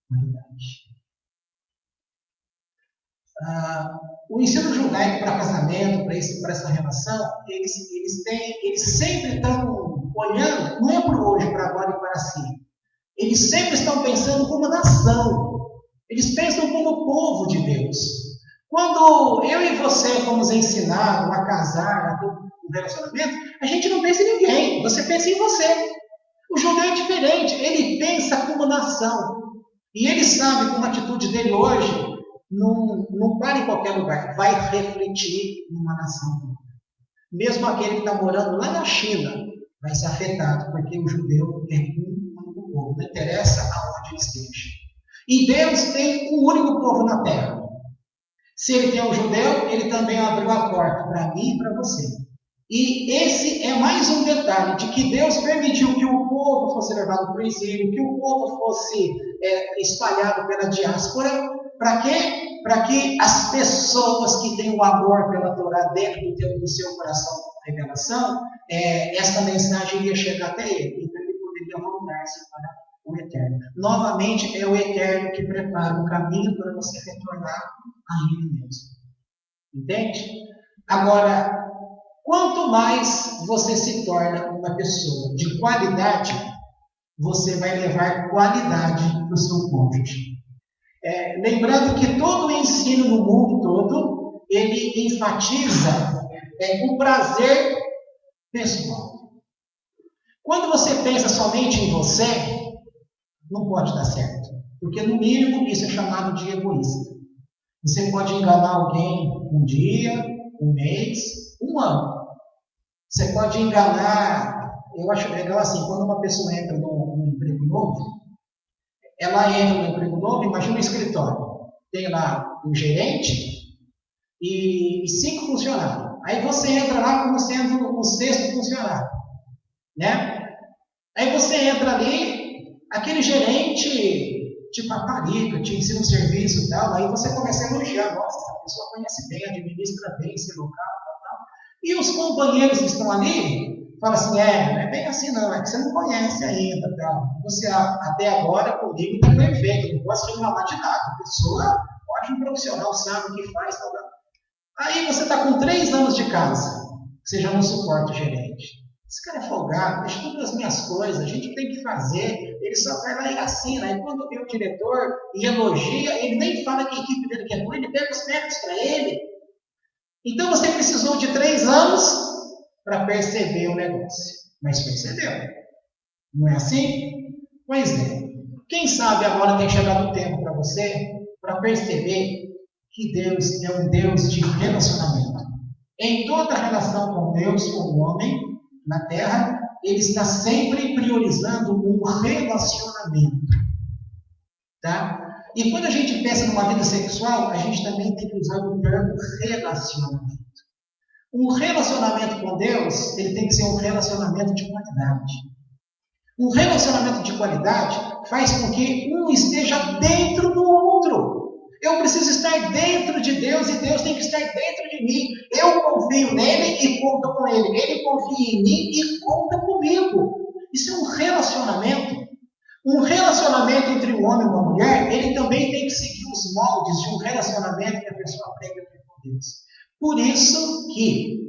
qualidade. O ensino judaico para casamento, para essa relação, eles sempre estão olhando, não é para hoje, para agora e para si. Eles sempre estão pensando como nação. Eles pensam como povo de Deus. Quando eu e você fomos ensinados a casar, a ter um relacionamento, a gente não pensa em ninguém, você pensa em você. O judeu é diferente, ele pensa como nação. E ele sabe que uma atitude dele hoje não para em qualquer lugar, vai refletir numa nação. Mesmo aquele que está morando lá na China vai ser afetado, porque o judeu é um único povo, não interessa aonde ele esteja. E Deus tem um único povo na terra. Se ele tem um judeu, ele também abriu a porta para mim e para você. E esse é mais um detalhe de que Deus permitiu que o povo fosse levado para o exílio, que o povo fosse espalhado pela diáspora. Para quê? Para que as pessoas que têm o amor pela Torá dentro do seu coração de revelação, essa mensagem ia chegar até ele. Então ele poderia voltar-se para o Eterno. Novamente, é o Eterno que prepara o caminho para você retornar a Ele mesmo. Entende? Agora, quanto mais você se torna uma pessoa de qualidade, você vai levar qualidade para o seu cônjuge. Lembrando que todo o ensino no mundo todo, ele enfatiza o prazer pessoal. Quando você pensa somente em você, não pode dar certo. Porque, no mínimo, isso é chamado de egoísta. Você pode enganar alguém um dia, um mês, um ano. Você pode enganar... Eu acho legal assim, quando uma pessoa entra num emprego novo, ela entra no emprego novo, imagina um escritório. Tem lá um gerente e 5 funcionários. Aí você entra lá como sendo o 6º funcionário. Né? Aí você entra ali, aquele gerente te paparica, te ensina um serviço e tal, aí você começa a elogiar. Nossa, essa pessoa conhece bem, administra bem esse local e tal. E os companheiros que estão ali falam assim, não é bem assim não, é que você não conhece ainda, tal. Você até agora comigo está perfeito, não posso reclamar de nada. A pessoa, ótimo profissional, sabe o que faz, tal. Aí você está com 3 anos de casa, você já não suporta o gerente. Esse cara é folgado, deixa todas as minhas coisas, a gente tem que fazer, ele só vai lá e assina. Aí quando vem o diretor e elogia, ele nem fala que a equipe dele que é boa, ele pega os méritos para ele. Então você precisou de 3 anos para perceber o negócio. Mas percebeu. Não é assim? Pois é. Quem sabe agora tem chegado o tempo para você, para perceber que Deus é um Deus de relacionamento. Em toda a relação com Deus, com o homem, na terra, ele está sempre priorizando um relacionamento. Tá? E quando a gente pensa numa vida sexual, a gente também tem que usar o termo relacionamento. Um relacionamento com Deus, ele tem que ser um relacionamento de qualidade. Um relacionamento de qualidade faz com que um esteja dentro do outro. Eu preciso estar dentro de Deus e Deus tem que estar dentro de mim. Eu confio nele e conto com ele. Ele confia em mim e conta comigo. Isso é um relacionamento. Um relacionamento entre um homem e uma mulher, ele também tem que seguir os moldes de um relacionamento que a pessoa aprende com Deus. Por isso que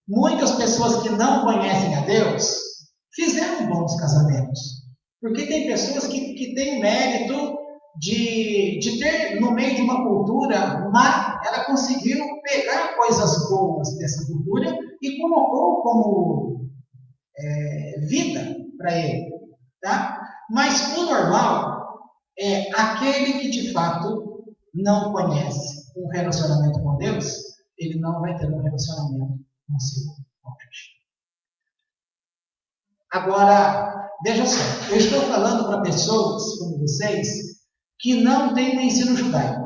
muitas pessoas que não conhecem a Deus fizeram bons casamentos. Porque tem pessoas que têm o mérito de ter, no meio de uma cultura má, ela conseguiu pegar coisas boas dessa cultura e colocou como vida para ele. Tá? Mas o normal é aquele que de fato não conhece um relacionamento com Deus, ele não vai ter um relacionamento com o seu cônjuge. Agora, veja só, eu estou falando para pessoas como vocês que não têm o ensino judaico.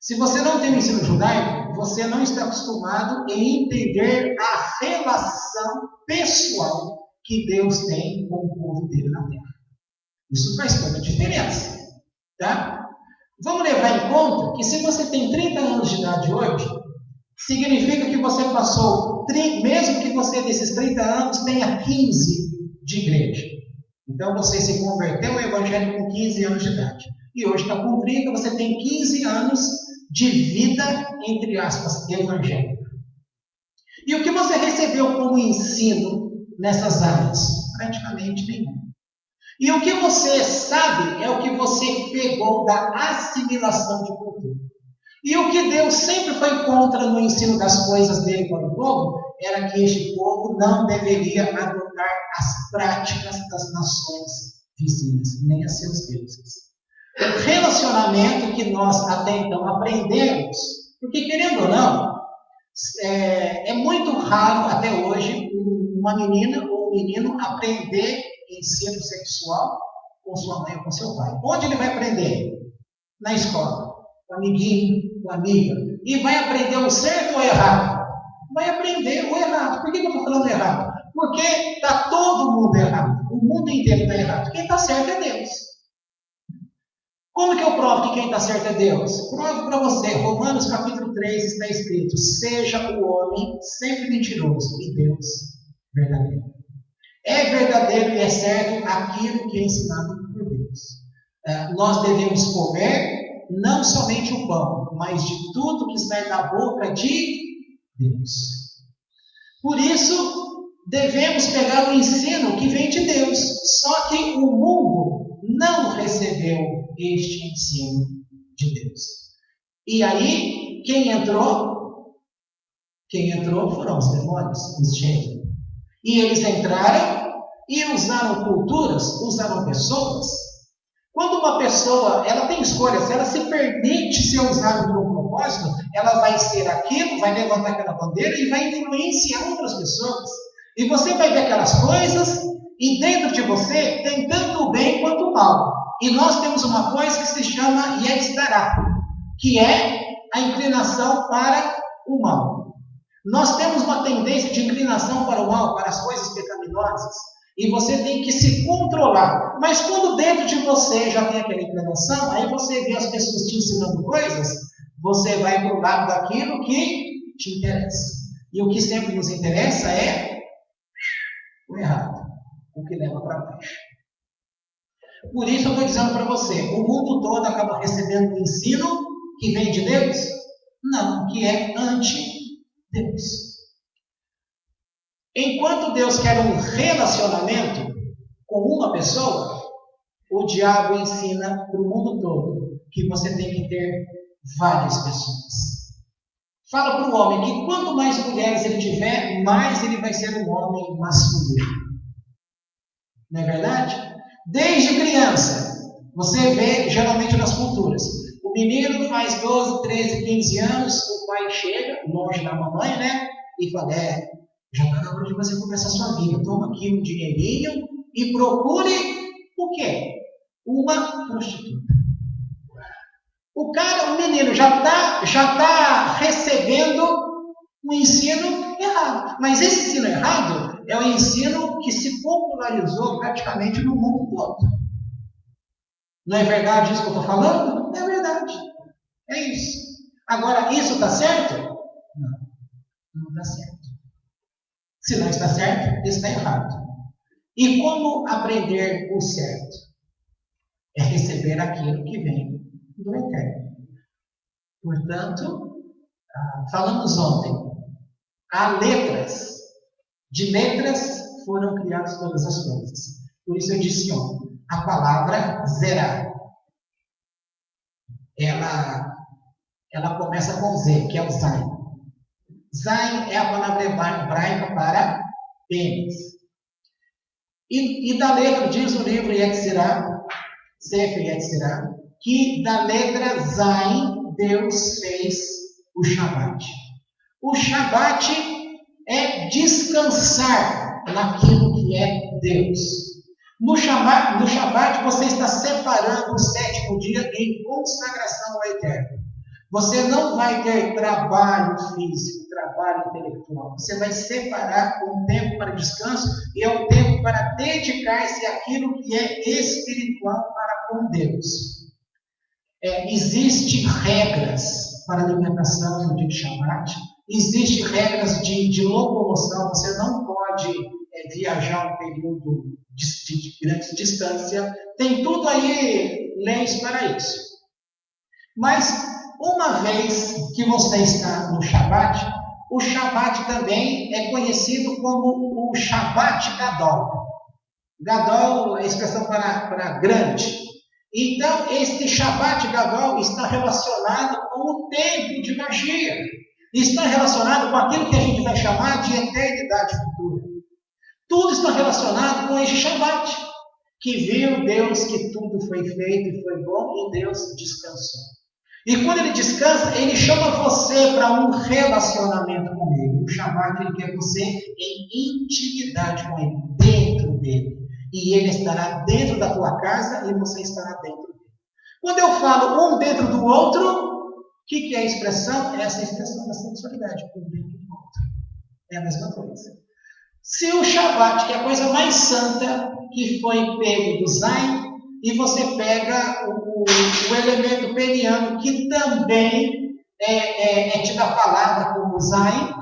Se você não tem o ensino judaico, você não está acostumado em entender a relação pessoal que Deus tem com o povo dele na terra. Isso faz toda a diferença. Tá? Vamos levar em conta que se você tem 30 anos de idade hoje, significa que você passou, mesmo que você desses 30 anos tenha 15 de igreja. Então você se converteu ao evangelho com 15 anos de idade. E hoje está com 30, você tem 15 anos de vida, entre aspas, evangélica. E o que você recebeu como ensino nessas áreas? Praticamente nenhum. E o que você sabe é o que você pegou da assimilação de cultura. E o que Deus sempre foi contra no ensino das coisas dele para o povo, era que este povo não deveria adotar as práticas das nações vizinhas, nem a seus deuses. O relacionamento que nós até então aprendemos, porque querendo ou não, é muito raro até hoje uma menina ou um menino aprender ensino sexual com sua mãe ou com seu pai. Onde ele vai aprender? Na escola, com o amiguinho, com a amiga. E vai aprender o certo ou o errado? Vai aprender o errado. Por que eu estou falando errado? Porque está todo mundo errado. O mundo inteiro está errado. Quem está certo é Deus. Como que eu provo que quem está certo é Deus? Provo para você. Romanos capítulo 3 está escrito: seja o homem sempre mentiroso e Deus verdadeiro. É verdadeiro e é certo aquilo que é ensinado por Deus. Nós devemos comer não somente o pão, mas de tudo que sai da boca de Deus. Por isso, devemos pegar o ensino que vem de Deus. Só que o mundo não recebeu este ensino de Deus. E aí, quem entrou? Quem entrou foram os demônios, os gênios. E eles entraram e usaram culturas, usaram pessoas. Quando uma pessoa, ela tem escolha, se ela se permite ser usada por um propósito, ela vai ser aquilo, vai levantar aquela bandeira e vai influenciar outras pessoas. E você vai ver aquelas coisas, e dentro de você tem tanto o bem quanto o mal. E nós temos uma coisa que se chama Yetzirah, que é a inclinação para o mal. Nós temos uma tendência de inclinação para o mal, para as coisas pecaminosas, e você tem que se controlar. Mas quando dentro de você já tem aquela inclinação, aí você vê as pessoas te ensinando coisas, você vai para o lado daquilo que te interessa. E o que sempre nos interessa é o errado, o que leva para baixo. Por isso eu estou dizendo para você, o mundo todo acaba recebendo um ensino que vem de Deus? Não, que é anti-Deus. Enquanto Deus quer um relacionamento com uma pessoa, o diabo ensina para o mundo todo que você tem que ter várias pessoas. Fala para o homem que quanto mais mulheres ele tiver, mais ele vai ser um homem masculino. Não é verdade? Desde criança, você vê geralmente nas culturas, o menino faz 12, 13, 15 anos, o pai chega, longe da mamãe, né? E fala, já está na hora de você começar a sua vida. Toma aqui um dinheirinho e procure o quê? uma prostituta. O menino já tá recebendo um ensino errado. Mas esse ensino errado é o ensino que se popularizou praticamente no mundo todo. Não é verdade isso que eu estou falando? É verdade. É isso. Agora, isso está certo? Não está certo. Se não está certo, está errado. E como aprender o certo? É receber aquilo que vem do Eterno. Portanto, falamos ontem, há letras. De letras foram criadas todas as coisas. Por isso eu disse ontem, a palavra zerá. Ela começa com Z, que é o Zain. Zain é a palavra hebraica para pênis. E da letra, diz o livro Yetzirah, Sefer Yetzirah, que da letra Zain, Deus fez o Shabat. O Shabat é descansar naquilo que é Deus. No Shabat você está separando o sétimo dia em consagração ao Eterno. Você não vai ter trabalho físico, trabalho intelectual. Você vai separar um tempo para descanso e é um tempo para dedicar-se àquilo que é espiritual para com Deus. Existem regras para alimentação no dia de Shabat. Existem regras de locomoção. Você não pode viajar um período de grande distância. Tem tudo aí, leis para isso. Mas uma vez que você está no Shabat, o Shabat também é conhecido como o Shabat Gadol. Gadol é a expressão para grande. Então, este Shabat Gadol está relacionado com o tempo de Mashiach. Está relacionado com aquilo que a gente vai chamar de eternidade futura. Tudo está relacionado com este Shabat, que viu Deus que tudo foi feito e foi bom e Deus descansou. E quando ele descansa, ele chama você para um relacionamento com ele. O Shabat, ele quer você em intimidade com ele, dentro dele. E ele estará dentro da tua casa e você estará dentro dele. Quando eu falo um dentro do outro, o que é a expressão? Essa é a expressão da sexualidade, um dentro do outro. É a mesma coisa. Se o Shabat, que é a coisa mais santa, que foi pego do Zain, e você pega o elemento peniano, que também é tido a palavra como Zain,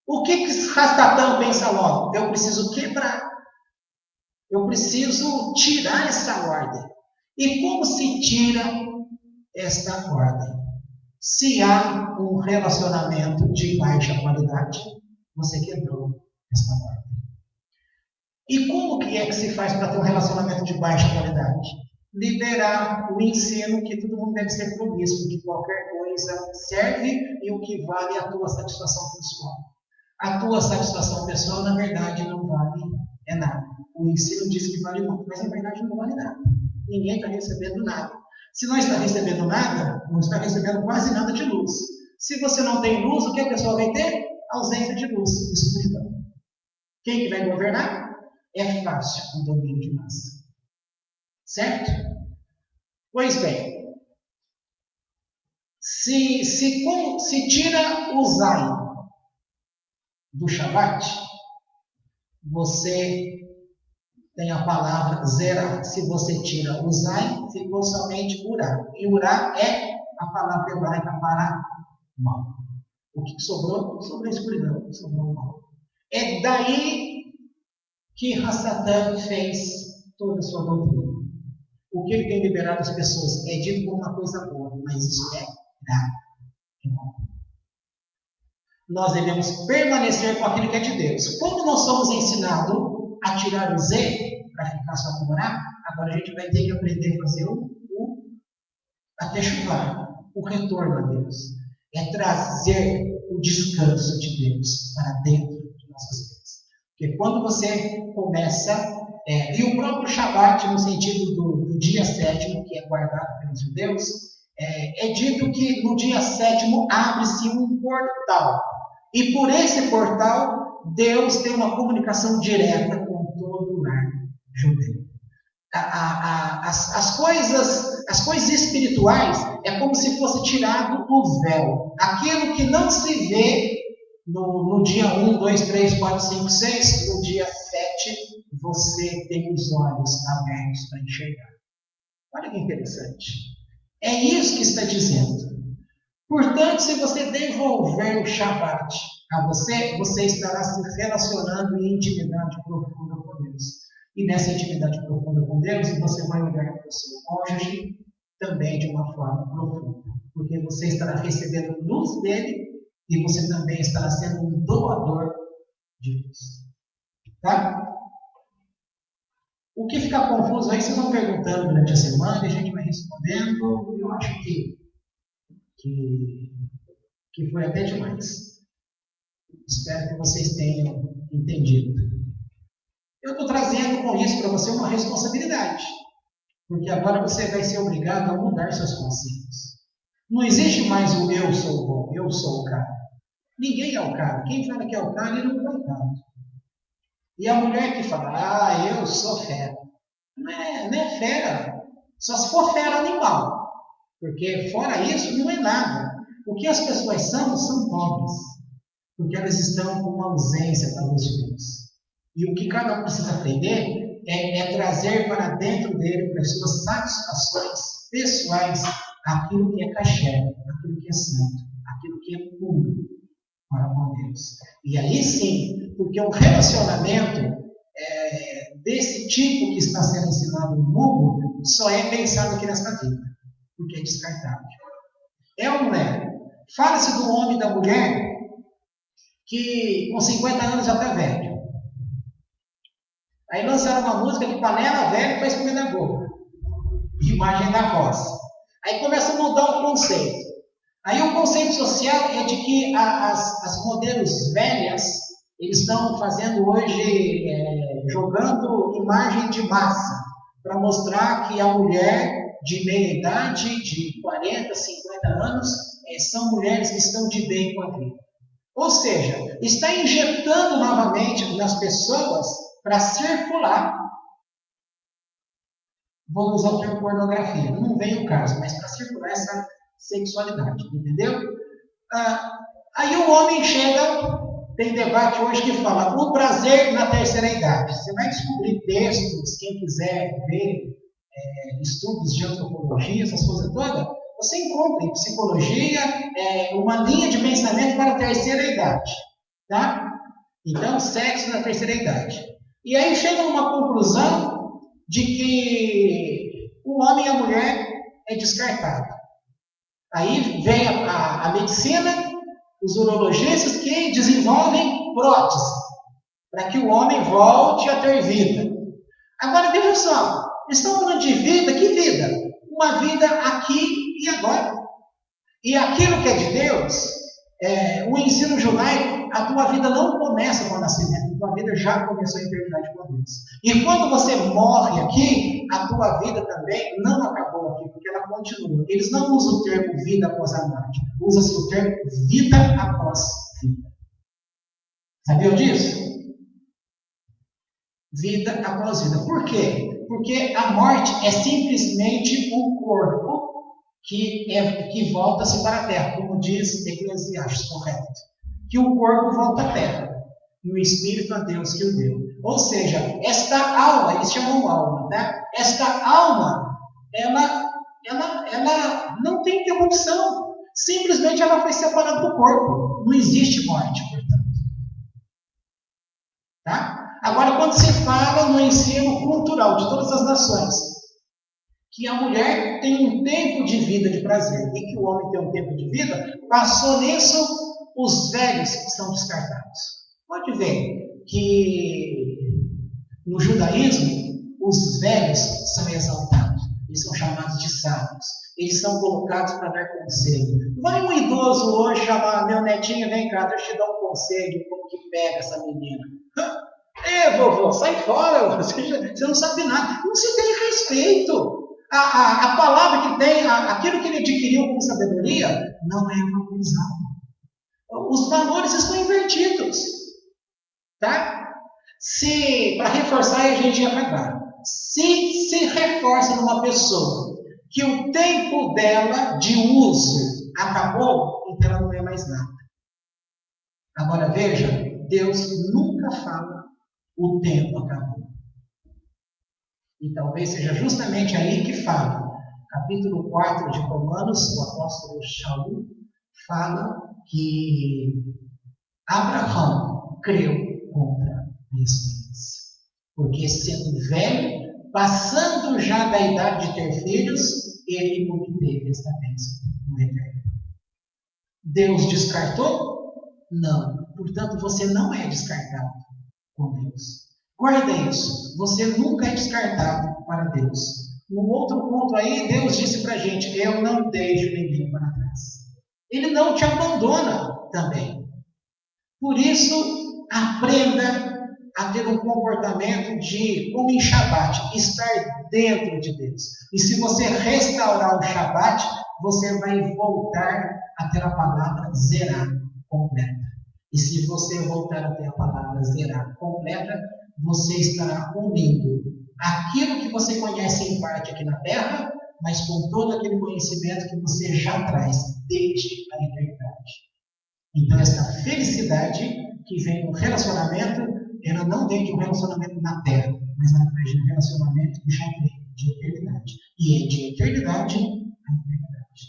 o que Rastatã pensa logo? Eu preciso quebrar. Eu preciso tirar essa ordem. E como se tira esta ordem? Se há um relacionamento de baixa qualidade, você quebrou esta ordem. E como que é que se faz para ter um relacionamento de baixa qualidade? Liberar o ensino que todo mundo deve ser promíscuo, que qualquer coisa serve e o que vale é a tua satisfação pessoal. A tua satisfação pessoal, na verdade, não vale nada. O ensino diz que vale muito, mas na verdade não vale nada. Ninguém está recebendo nada. Se não está recebendo nada, não está recebendo quase nada de luz. Se você não tem luz, o que a pessoa vai ter? Ausência de luz, escuridão. Quem que vai governar? É fácil um domínio de massa. Certo? Pois bem, se tira o Zain do Shabat, você tem a palavra Zerá. Se você tira o Zain, ficou somente Urá. E Urá é a palavra hebraica para mal. O que sobrou? Sobrou a escuridão, sobrou o mal. É daí que Rastatã fez toda a sua doutrina. O que ele tem liberado as pessoas é dito como uma coisa boa, mas isso é grave. Nós devemos permanecer com aquilo que é de Deus. Como nós somos ensinados a tirar o Z para ficar só com Urá, agora a gente vai ter que aprender a fazer até chuvar, o retorno a Deus. É trazer o descanso de Deus para dentro de nossas vidas. Porque quando você começa, e o próprio Shabat, no sentido do dia sétimo, que é guardado pelos judeus, é dito que no dia sétimo abre-se um portal. E por esse portal, Deus tem uma comunicação direta com todo o lar judeu. As coisas espirituais é como se fosse tirado o véu. Aquilo que não se vê no dia 1, 2, 3, 4, 5, 6, no dia 7, você tem os olhos abertos para enxergar. Olha que interessante. É isso que está dizendo. Portanto, se você devolver o Shabat a você, você estará se relacionando em intimidade profunda com Deus. E nessa intimidade profunda com Deus, você vai olhar para o seu cônjuge também de uma forma profunda. Porque você estará recebendo luz dele e você também estará sendo um doador de Deus. Tá? O que fica confuso aí, vocês vão perguntando durante a semana e a gente vai respondendo. Eu acho que foi até demais. Espero que vocês tenham entendido. Eu estou trazendo com isso para você uma responsabilidade. Porque agora você vai ser obrigado a mudar seus conceitos. Não existe mais o eu sou bom, eu sou o cara. Ninguém é o cara. Quem fala que é o cara, ele não é o cara. E a mulher que fala, eu sou fera. Não é fera. Só se for fera animal. Porque fora isso, não é nada. O que as pessoas são pobres. Porque elas estão com uma ausência da luz de Deus. E o que cada um precisa aprender é trazer para dentro dele, para as suas satisfações pessoais, aquilo que é caché, aquilo que é santo, aquilo que é puro para com Deus. E aí sim, porque o relacionamento desse tipo que está sendo ensinado no mundo só é pensado aqui nesta vida, porque é descartável. É ou não é? Fala-se do homem e da mulher que com 50 anos já está velho. Aí lançaram uma música de panela velha para esconder na boca. Imagem da roça. Aí começa a mudar o conceito. Aí o conceito social é de que as modelos velhas, eles estão fazendo hoje, jogando imagem de massa, para mostrar que a mulher de meia idade, de 40, 50 anos, são mulheres que estão de bem com a vida. Ou seja, está injetando novamente nas pessoas para circular, vamos usar o termo pornografia, não vem o caso, mas para circular essa sexualidade, entendeu? Aí o homem chega, tem debate hoje que fala o prazer na terceira idade. Você vai descobrir textos, quem quiser ver estudos de antropologia, essas coisas todas, você encontra em psicologia uma linha de pensamento para a terceira idade. Tá? Então, sexo na terceira idade. E aí chega numa conclusão de que o homem e a mulher é descartado. Aí vem a medicina, os urologistas que desenvolvem prótese, para que o homem volte a ter vida. Agora, veja só, estamos falando de vida, que vida? Uma vida aqui e agora. E aquilo que é de Deus, o ensino judaico, a tua vida não começa com o nascimento, a tua vida já começou a eternidade com Deus. E quando você morre aqui, a tua vida também não acabou aqui, porque ela continua. Eles não usam o termo vida após a morte, usa-se o termo vida após vida. Sabiam disso? Vida após vida. Por quê? Porque a morte é simplesmente o corpo que volta-se para a terra, como diz Eclesiastes, correto? Que o corpo volta à terra e o Espírito a Deus que o deu. Ou seja, esta alma, eles chamam alma, tá? Esta alma, ela não tem interrupção. Simplesmente ela foi separada do corpo. Não existe morte, portanto. Tá? Agora, quando se fala no ensino cultural de todas as nações, que a mulher tem um tempo de vida de prazer e que o homem tem um tempo de vida, passou nisso os velhos são descartados. Pode ver que no judaísmo os velhos são exaltados, eles são chamados de sábios, eles são colocados para dar conselho. Vai um idoso hoje chamar meu netinho, vem cá, deixa eu te dar um conselho, como que pega essa menina. Vovô, sai fora, você não sabe nada. Não se tem respeito. A palavra que tem, aquilo que ele adquiriu com sabedoria, não é valorizado. Os valores estão invertidos. Tá? Para reforçar, a gente ia acabar. se reforça numa pessoa que o tempo dela de uso acabou, então ela não é mais nada. Agora veja, Deus nunca fala o tempo acabou. E talvez seja justamente aí que fala. Capítulo 4 de Romanos, o apóstolo Shaul fala que Abraão creu contra a esperança. Porque sendo velho, passando já da idade de ter filhos, ele obteve esta bênção no eterno. Deus descartou? Não. Portanto, você não é descartado com Deus. Guarda isso. Você nunca é descartado para Deus. No outro ponto aí, Deus disse para a gente: eu não deixo ninguém para trás. Ele não te abandona também. Por isso, aprenda a ter um comportamento de, como em Shabat, estar dentro de Deus. E se você restaurar o Shabat, você vai voltar a ter a palavra zerá, completa. E se você voltar a ter a palavra zerá, completa, você estará unindo aquilo que você conhece em parte aqui na Terra, mas com todo aquele conhecimento que você já traz desde a eternidade. Então, essa felicidade que vem no relacionamento, ela não vem de um relacionamento na Terra, mas ela vem de um relacionamento que já vem de eternidade. E é de eternidade a eternidade.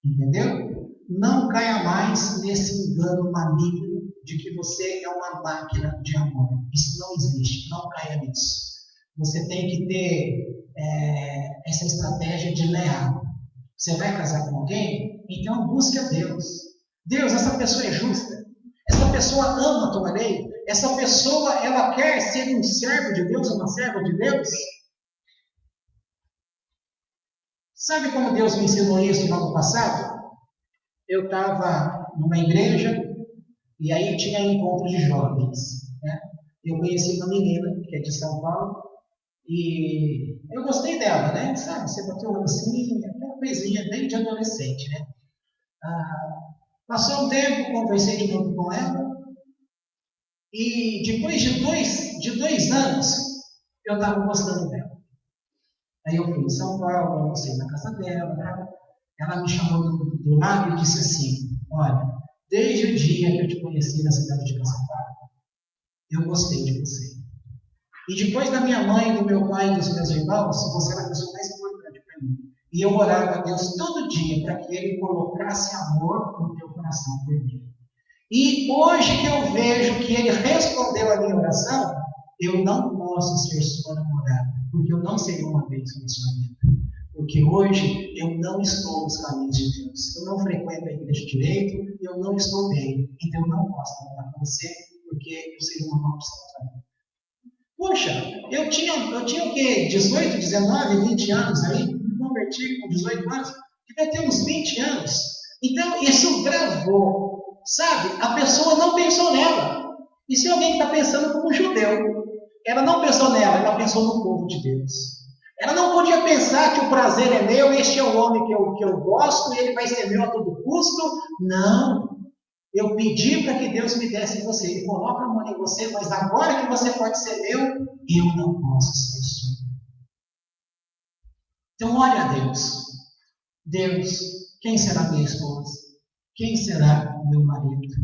Entendeu? Não caia mais nesse engano maligno de que você é uma máquina de amor. Isso não existe. Não caia nisso. Você tem que ter essa estratégia de leal. Você vai casar com alguém? Então busque a Deus. Deus, essa pessoa é justa. Essa pessoa ama a tua lei. Essa pessoa, ela quer ser um servo de Deus, uma serva de Deus. Sabe como Deus me ensinou isso no ano passado? Eu estava numa igreja e aí tinha encontro de jovens. Né? Eu conheci uma menina que é de São Paulo e eu gostei dela, né? Sabe, você bateu uma lancinha, aquela coisinha bem de adolescente, né? Passou um tempo, conversei de novo com ela e depois de dois anos eu estava gostando dela. Aí eu fui em São Paulo, almocei na casa dela, né? Ela me chamou do lado e disse assim: olha, desde o dia que eu te conheci na cidade de Caçapava, eu gostei de você. E depois da minha mãe, do meu pai e dos meus irmãos, você era a pessoa mais importante para mim. E eu orava a Deus todo dia para que Ele colocasse amor no teu coração por mim. E hoje que eu vejo que Ele respondeu a minha oração, eu não posso ser sua namorada, porque eu não seria uma bênção na sua vida. Porque hoje eu não estou nos caminhos de Deus. Eu não frequento a igreja direito, eu não estou bem. Então eu não posso namorar com você, porque eu seria uma má opção para mim. Poxa, eu tinha o quê? 18, 19, 20 anos aí? Me converti com 18 anos. Devia ter uns 20 anos. Então isso gravou. Sabe? A pessoa não pensou nela. E se alguém está pensando como judeu, ela não pensou nela, ela pensou no povo de Deus. Ela não podia pensar que o prazer é meu, este é o homem que eu gosto, e ele vai ser meu a todo custo. Não. Eu pedi para que Deus me desse em você. Ele coloca a mão em você, mas agora que você pode ser meu, eu não posso ser seu. Então, olha a Deus. Deus, quem será minha esposa? Quem será meu marido?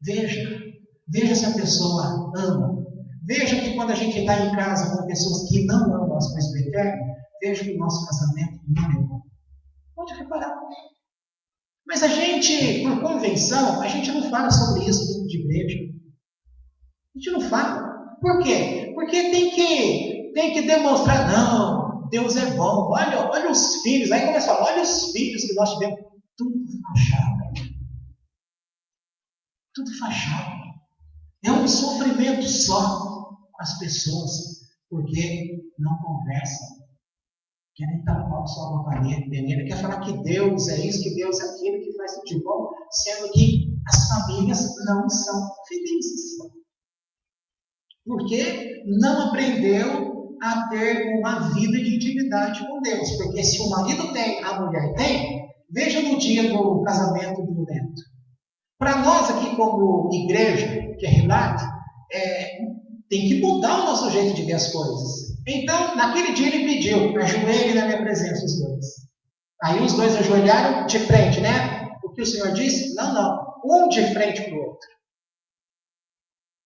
Veja se a pessoa ama. Veja que quando a gente está em casa com pessoas que não amam as coisas do eterno, veja que o nosso casamento não é bom. Pode reparar. Mas a gente, por convenção, a gente não fala sobre isso dentro de igreja. A gente não fala. Por quê? Porque tem que demonstrar, não, Deus é bom. Olha os filhos. Aí começa a falar, olha os filhos que nós tivemos. Tudo fachada. Tudo fachada. É um sofrimento só com as pessoas, porque não conversam. Querem tapar o sol na peneira, quer falar que Deus é isso, que Deus é aquilo, que faz tudo de bom, sendo que as famílias não são felizes. Porque não aprendeu a ter uma vida de intimidade com Deus. Porque se o marido tem, a mulher tem, veja no dia do casamento do neto. Para nós aqui como igreja, que é Relato, Tem que mudar o nosso jeito de ver as coisas. Então, naquele dia ele pediu, ajoelhe na minha presença os dois. Aí os dois ajoelharam de frente, né? O que o Senhor disse? Não, não. Um de frente para o outro.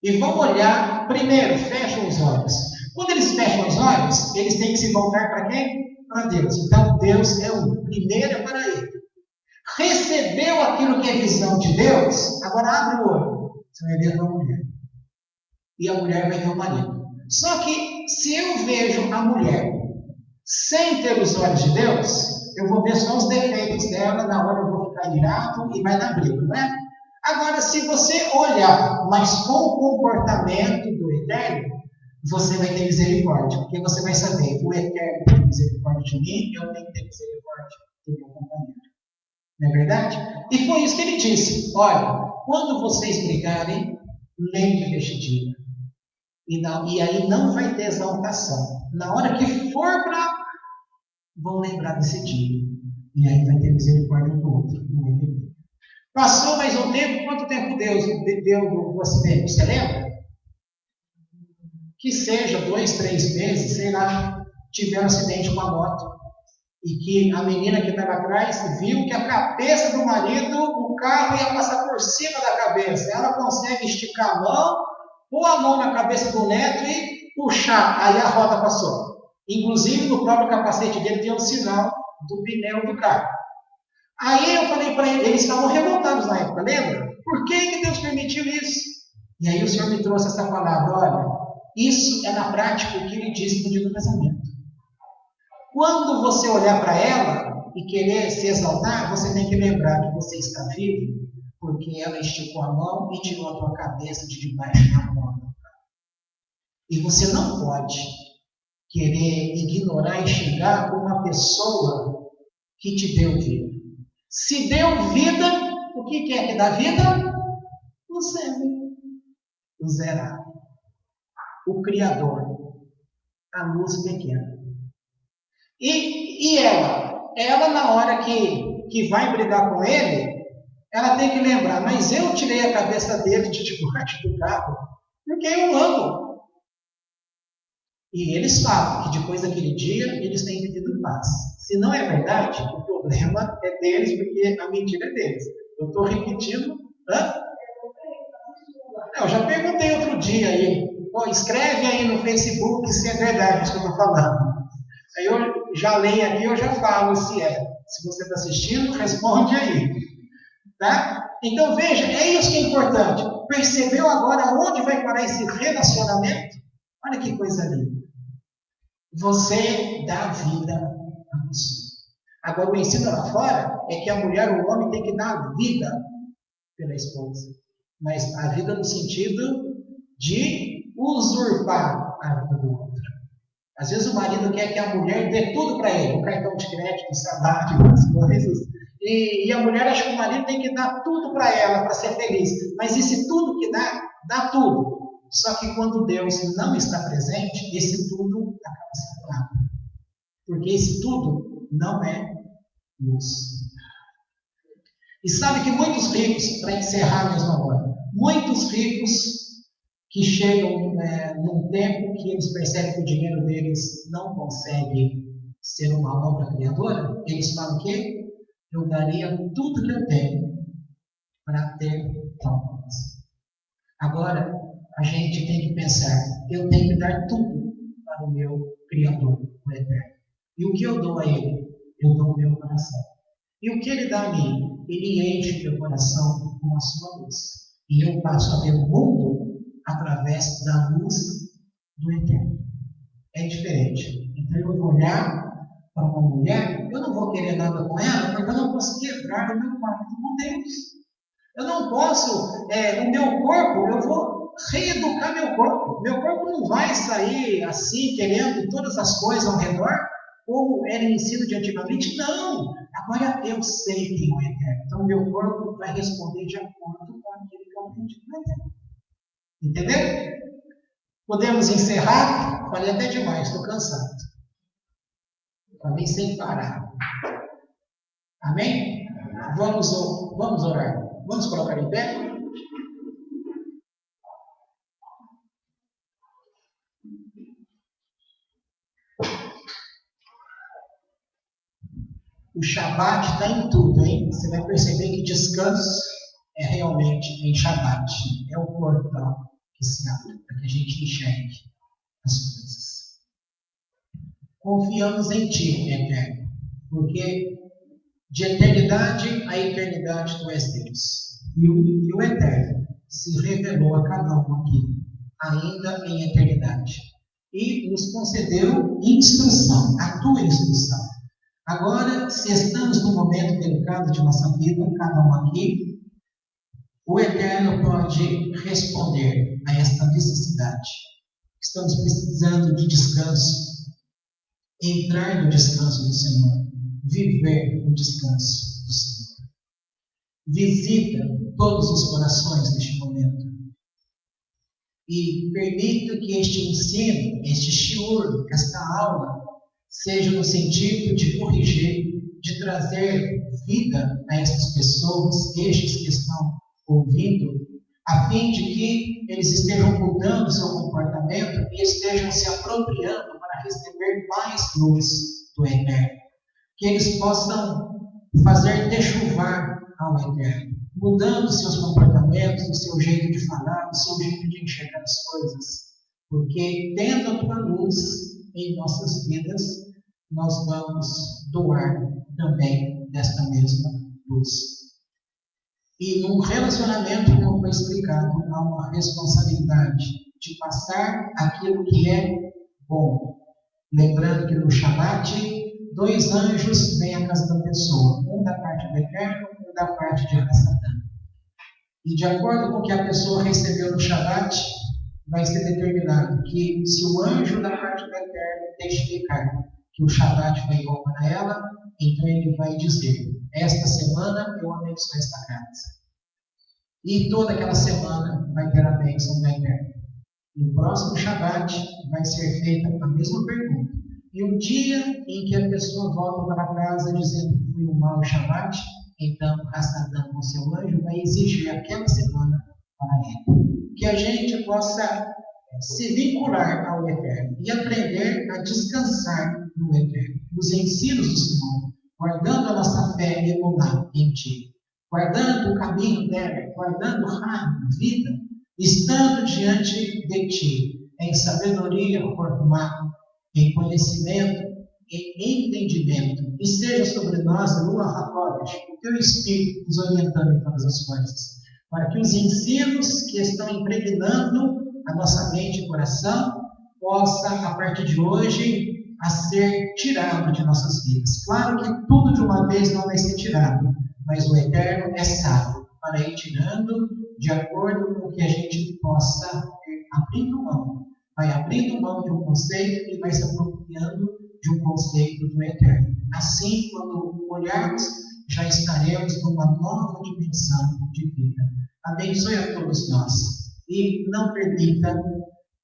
E vão olhar, primeiro, fecham os olhos. Quando eles fecham os olhos, eles têm que se voltar para quem? Para Deus. Então, Deus é o primeiro é para ele. Recebeu aquilo que é visão de Deus, agora abre o olho. Você vai ver a mulher. E a mulher vai ver o marido. Só que, se eu vejo a mulher sem ter os olhos de Deus, eu vou ver só os defeitos dela, na hora eu vou ficar irado e vai dar briga, não é? Agora, se você olhar, mas com o comportamento do Eterno, você vai ter misericórdia, porque você vai saber, o Eterno tem misericórdia de mim, eu tenho que ter misericórdia do meu companheiro. Não é verdade? E foi isso que ele disse. Olha, quando vocês brigarem, lembre deste dia. E aí não vai ter exaltação. Na hora que for para... vão lembrar desse dia. E aí vai ter misericórdia do outro. Não vai ter. Passou mais um tempo. Quanto tempo Deus deu do acidente? Você lembra? Que seja 2, 3 meses, sei lá, tiveram um acidente com a moto. E que a menina que estava atrás viu que a cabeça do marido, o carro ia passar por cima da cabeça. Ela consegue esticar a mão, pôr a mão na cabeça do neto e puxar. Aí a roda passou. Inclusive, no próprio capacete dele tinha um sinal do pneu do carro. Aí eu falei para ele, eles estavam revoltados na época, lembra? Por que Deus permitiu isso? E aí o Senhor me trouxe essa palavra, olha, isso é na prática o que ele disse no dia do casamento. Quando você olhar para ela e querer se exaltar, você tem que lembrar que você está vivo, porque ela esticou a mão e tirou a tua cabeça de debaixo da mola. E você não pode querer ignorar e xingar uma pessoa que te deu vida. Se deu vida, o que é que dá vida? O zero. O zerado. O Criador. A luz pequena. E ela na hora que vai brigar com ele, ela tem que lembrar, mas eu tirei a cabeça dele de debaixo do carro, porque eu amo. E eles falam que depois daquele dia, eles têm vivido paz. Se não é verdade, o problema é deles, porque a mentira é deles. Eu estou repetindo. Eu já perguntei outro dia aí. Pô, escreve aí no Facebook se é verdade isso que eu estou falando. Aí eu já leio aqui, eu já falo se é. Se você está assistindo, responde aí. Tá? Então veja, é isso que é importante. Percebeu agora onde vai parar esse relacionamento? Olha que coisa linda. Você dá vida à pessoa. Agora o ensino lá fora é que a mulher ou o homem tem que dar vida pela esposa. Mas a vida no sentido de usurpar a vida do outro. Às vezes o marido quer que a mulher dê tudo para ele, o cartão de crédito, o salário, as coisas. E a mulher acha que o marido tem que dar tudo para ela, para ser feliz. Mas esse tudo que dá tudo. Só que quando Deus não está presente, esse tudo acaba sendo nada. Porque esse tudo não é luz. E sabe que muitos ricos, para encerrar meus namorros, muitos ricos que chegam num tempo que eles percebem que o dinheiro deles não consegue ser uma obra criadora, eles falam que eu daria tudo que eu tenho para ter tal coisa. Agora, a gente tem que pensar, eu tenho que dar tudo para o meu Criador, o Eterno. E o que eu dou a Ele? Eu dou o meu coração. E o que Ele dá a mim? Ele enche meu coração com a sua luz. E eu passo a ver o mundo através da luz do Eterno. É diferente. Então eu vou olhar para uma mulher, eu não vou querer nada com ela, porque eu não posso quebrar o meu pacto com Deus. Eu não posso, o meu corpo, eu vou reeducar meu corpo. Meu corpo não vai sair assim, querendo todas as coisas ao redor, como era o ensino de antigamente. Não! Agora eu sei quem é o Eterno. Então meu corpo vai responder de acordo com aquilo que eu aprendi com o Eterno. Entendeu? Podemos encerrar? Falei até demais, estou cansado. Falei sem parar. Amém? Vamos orar. Vamos colocar em pé? O Shabat está em tudo, hein? Você vai perceber que descanso é realmente em Shabat. É o portal que se abre para que a gente enxergue as coisas. Confiamos em Ti, Eterno, porque de eternidade a eternidade Tu és Deus. E o Eterno se revelou a cada um aqui, ainda em eternidade. E nos concedeu instrução, a Tua instrução. Agora, se estamos num momento delicado de nossa vida, cada um aqui, o Eterno pode responder a esta necessidade. Estamos precisando de descanso, entrar no descanso do Senhor, viver o descanso do Senhor. Visita todos os corações neste momento e permita que este ensino, este shiur, esta aula, seja no sentido de corrigir, de trazer vida a essas pessoas, estes que estão ouvindo, a fim de que eles estejam mudando seu comportamento e estejam se apropriando para receber mais luz do Eterno. Que eles possam fazer dechuvar ao Eterno, mudando seus comportamentos, o seu jeito de falar, o seu jeito de enxergar as coisas. Porque, tendo a tua luz em nossas vidas, nós vamos doar também desta mesma luz. E num relacionamento, como foi explicado, há uma responsabilidade de passar aquilo que é bom. Lembrando que no Shabat, 2 anjos vêm à casa da pessoa, um da parte do Eterno e um da parte de Satã. E de acordo com o que a pessoa recebeu no Shabat, vai ser determinado que se o anjo da parte do Eterno testificar que o Shabat foi bom para ela, então ele vai dizer: esta semana eu abençoo esta casa. E toda aquela semana vai ter a bênção do Eterno. No próximo Shabat vai ser feita a mesma pergunta. E o dia em que a pessoa volta para casa dizendo que foi um mau Shabat, então Satã com seu anjo vai exigir aquela semana para ele. Que a gente possa se vincular ao Eterno e aprender a descansar no Eterno, nos ensinos do Senhor, guardando a nossa fé e emular em Ti, guardando o caminho dela, guardando vida, estando diante de Ti, em sabedoria formada, em conhecimento, em entendimento, e seja sobre nós, Ruach HaKodesh, o Teu Espírito nos orientando em todas as coisas, para que os ensinos que estão impregnando a nossa mente e coração possa, a partir de hoje, a ser tirado de nossas vidas. Claro que tudo de uma vez não vai ser tirado, mas o Eterno é sábio para ir tirando de acordo com o que a gente possa abrindo mão. Vai abrindo mão de um conceito e vai se apropriando de um conceito do Eterno. Assim, quando olharmos, já estaremos numa nova dimensão de vida. Abençoe a todos nós e não permita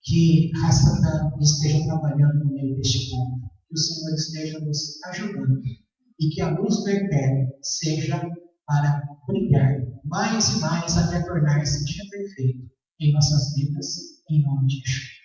que Satã esteja trabalhando no meio deste povo. Que o Senhor esteja nos ajudando e que a luz do Eterno seja para brilhar mais e mais até tornar-se dia perfeito em nossas vidas, em nome de Jesus.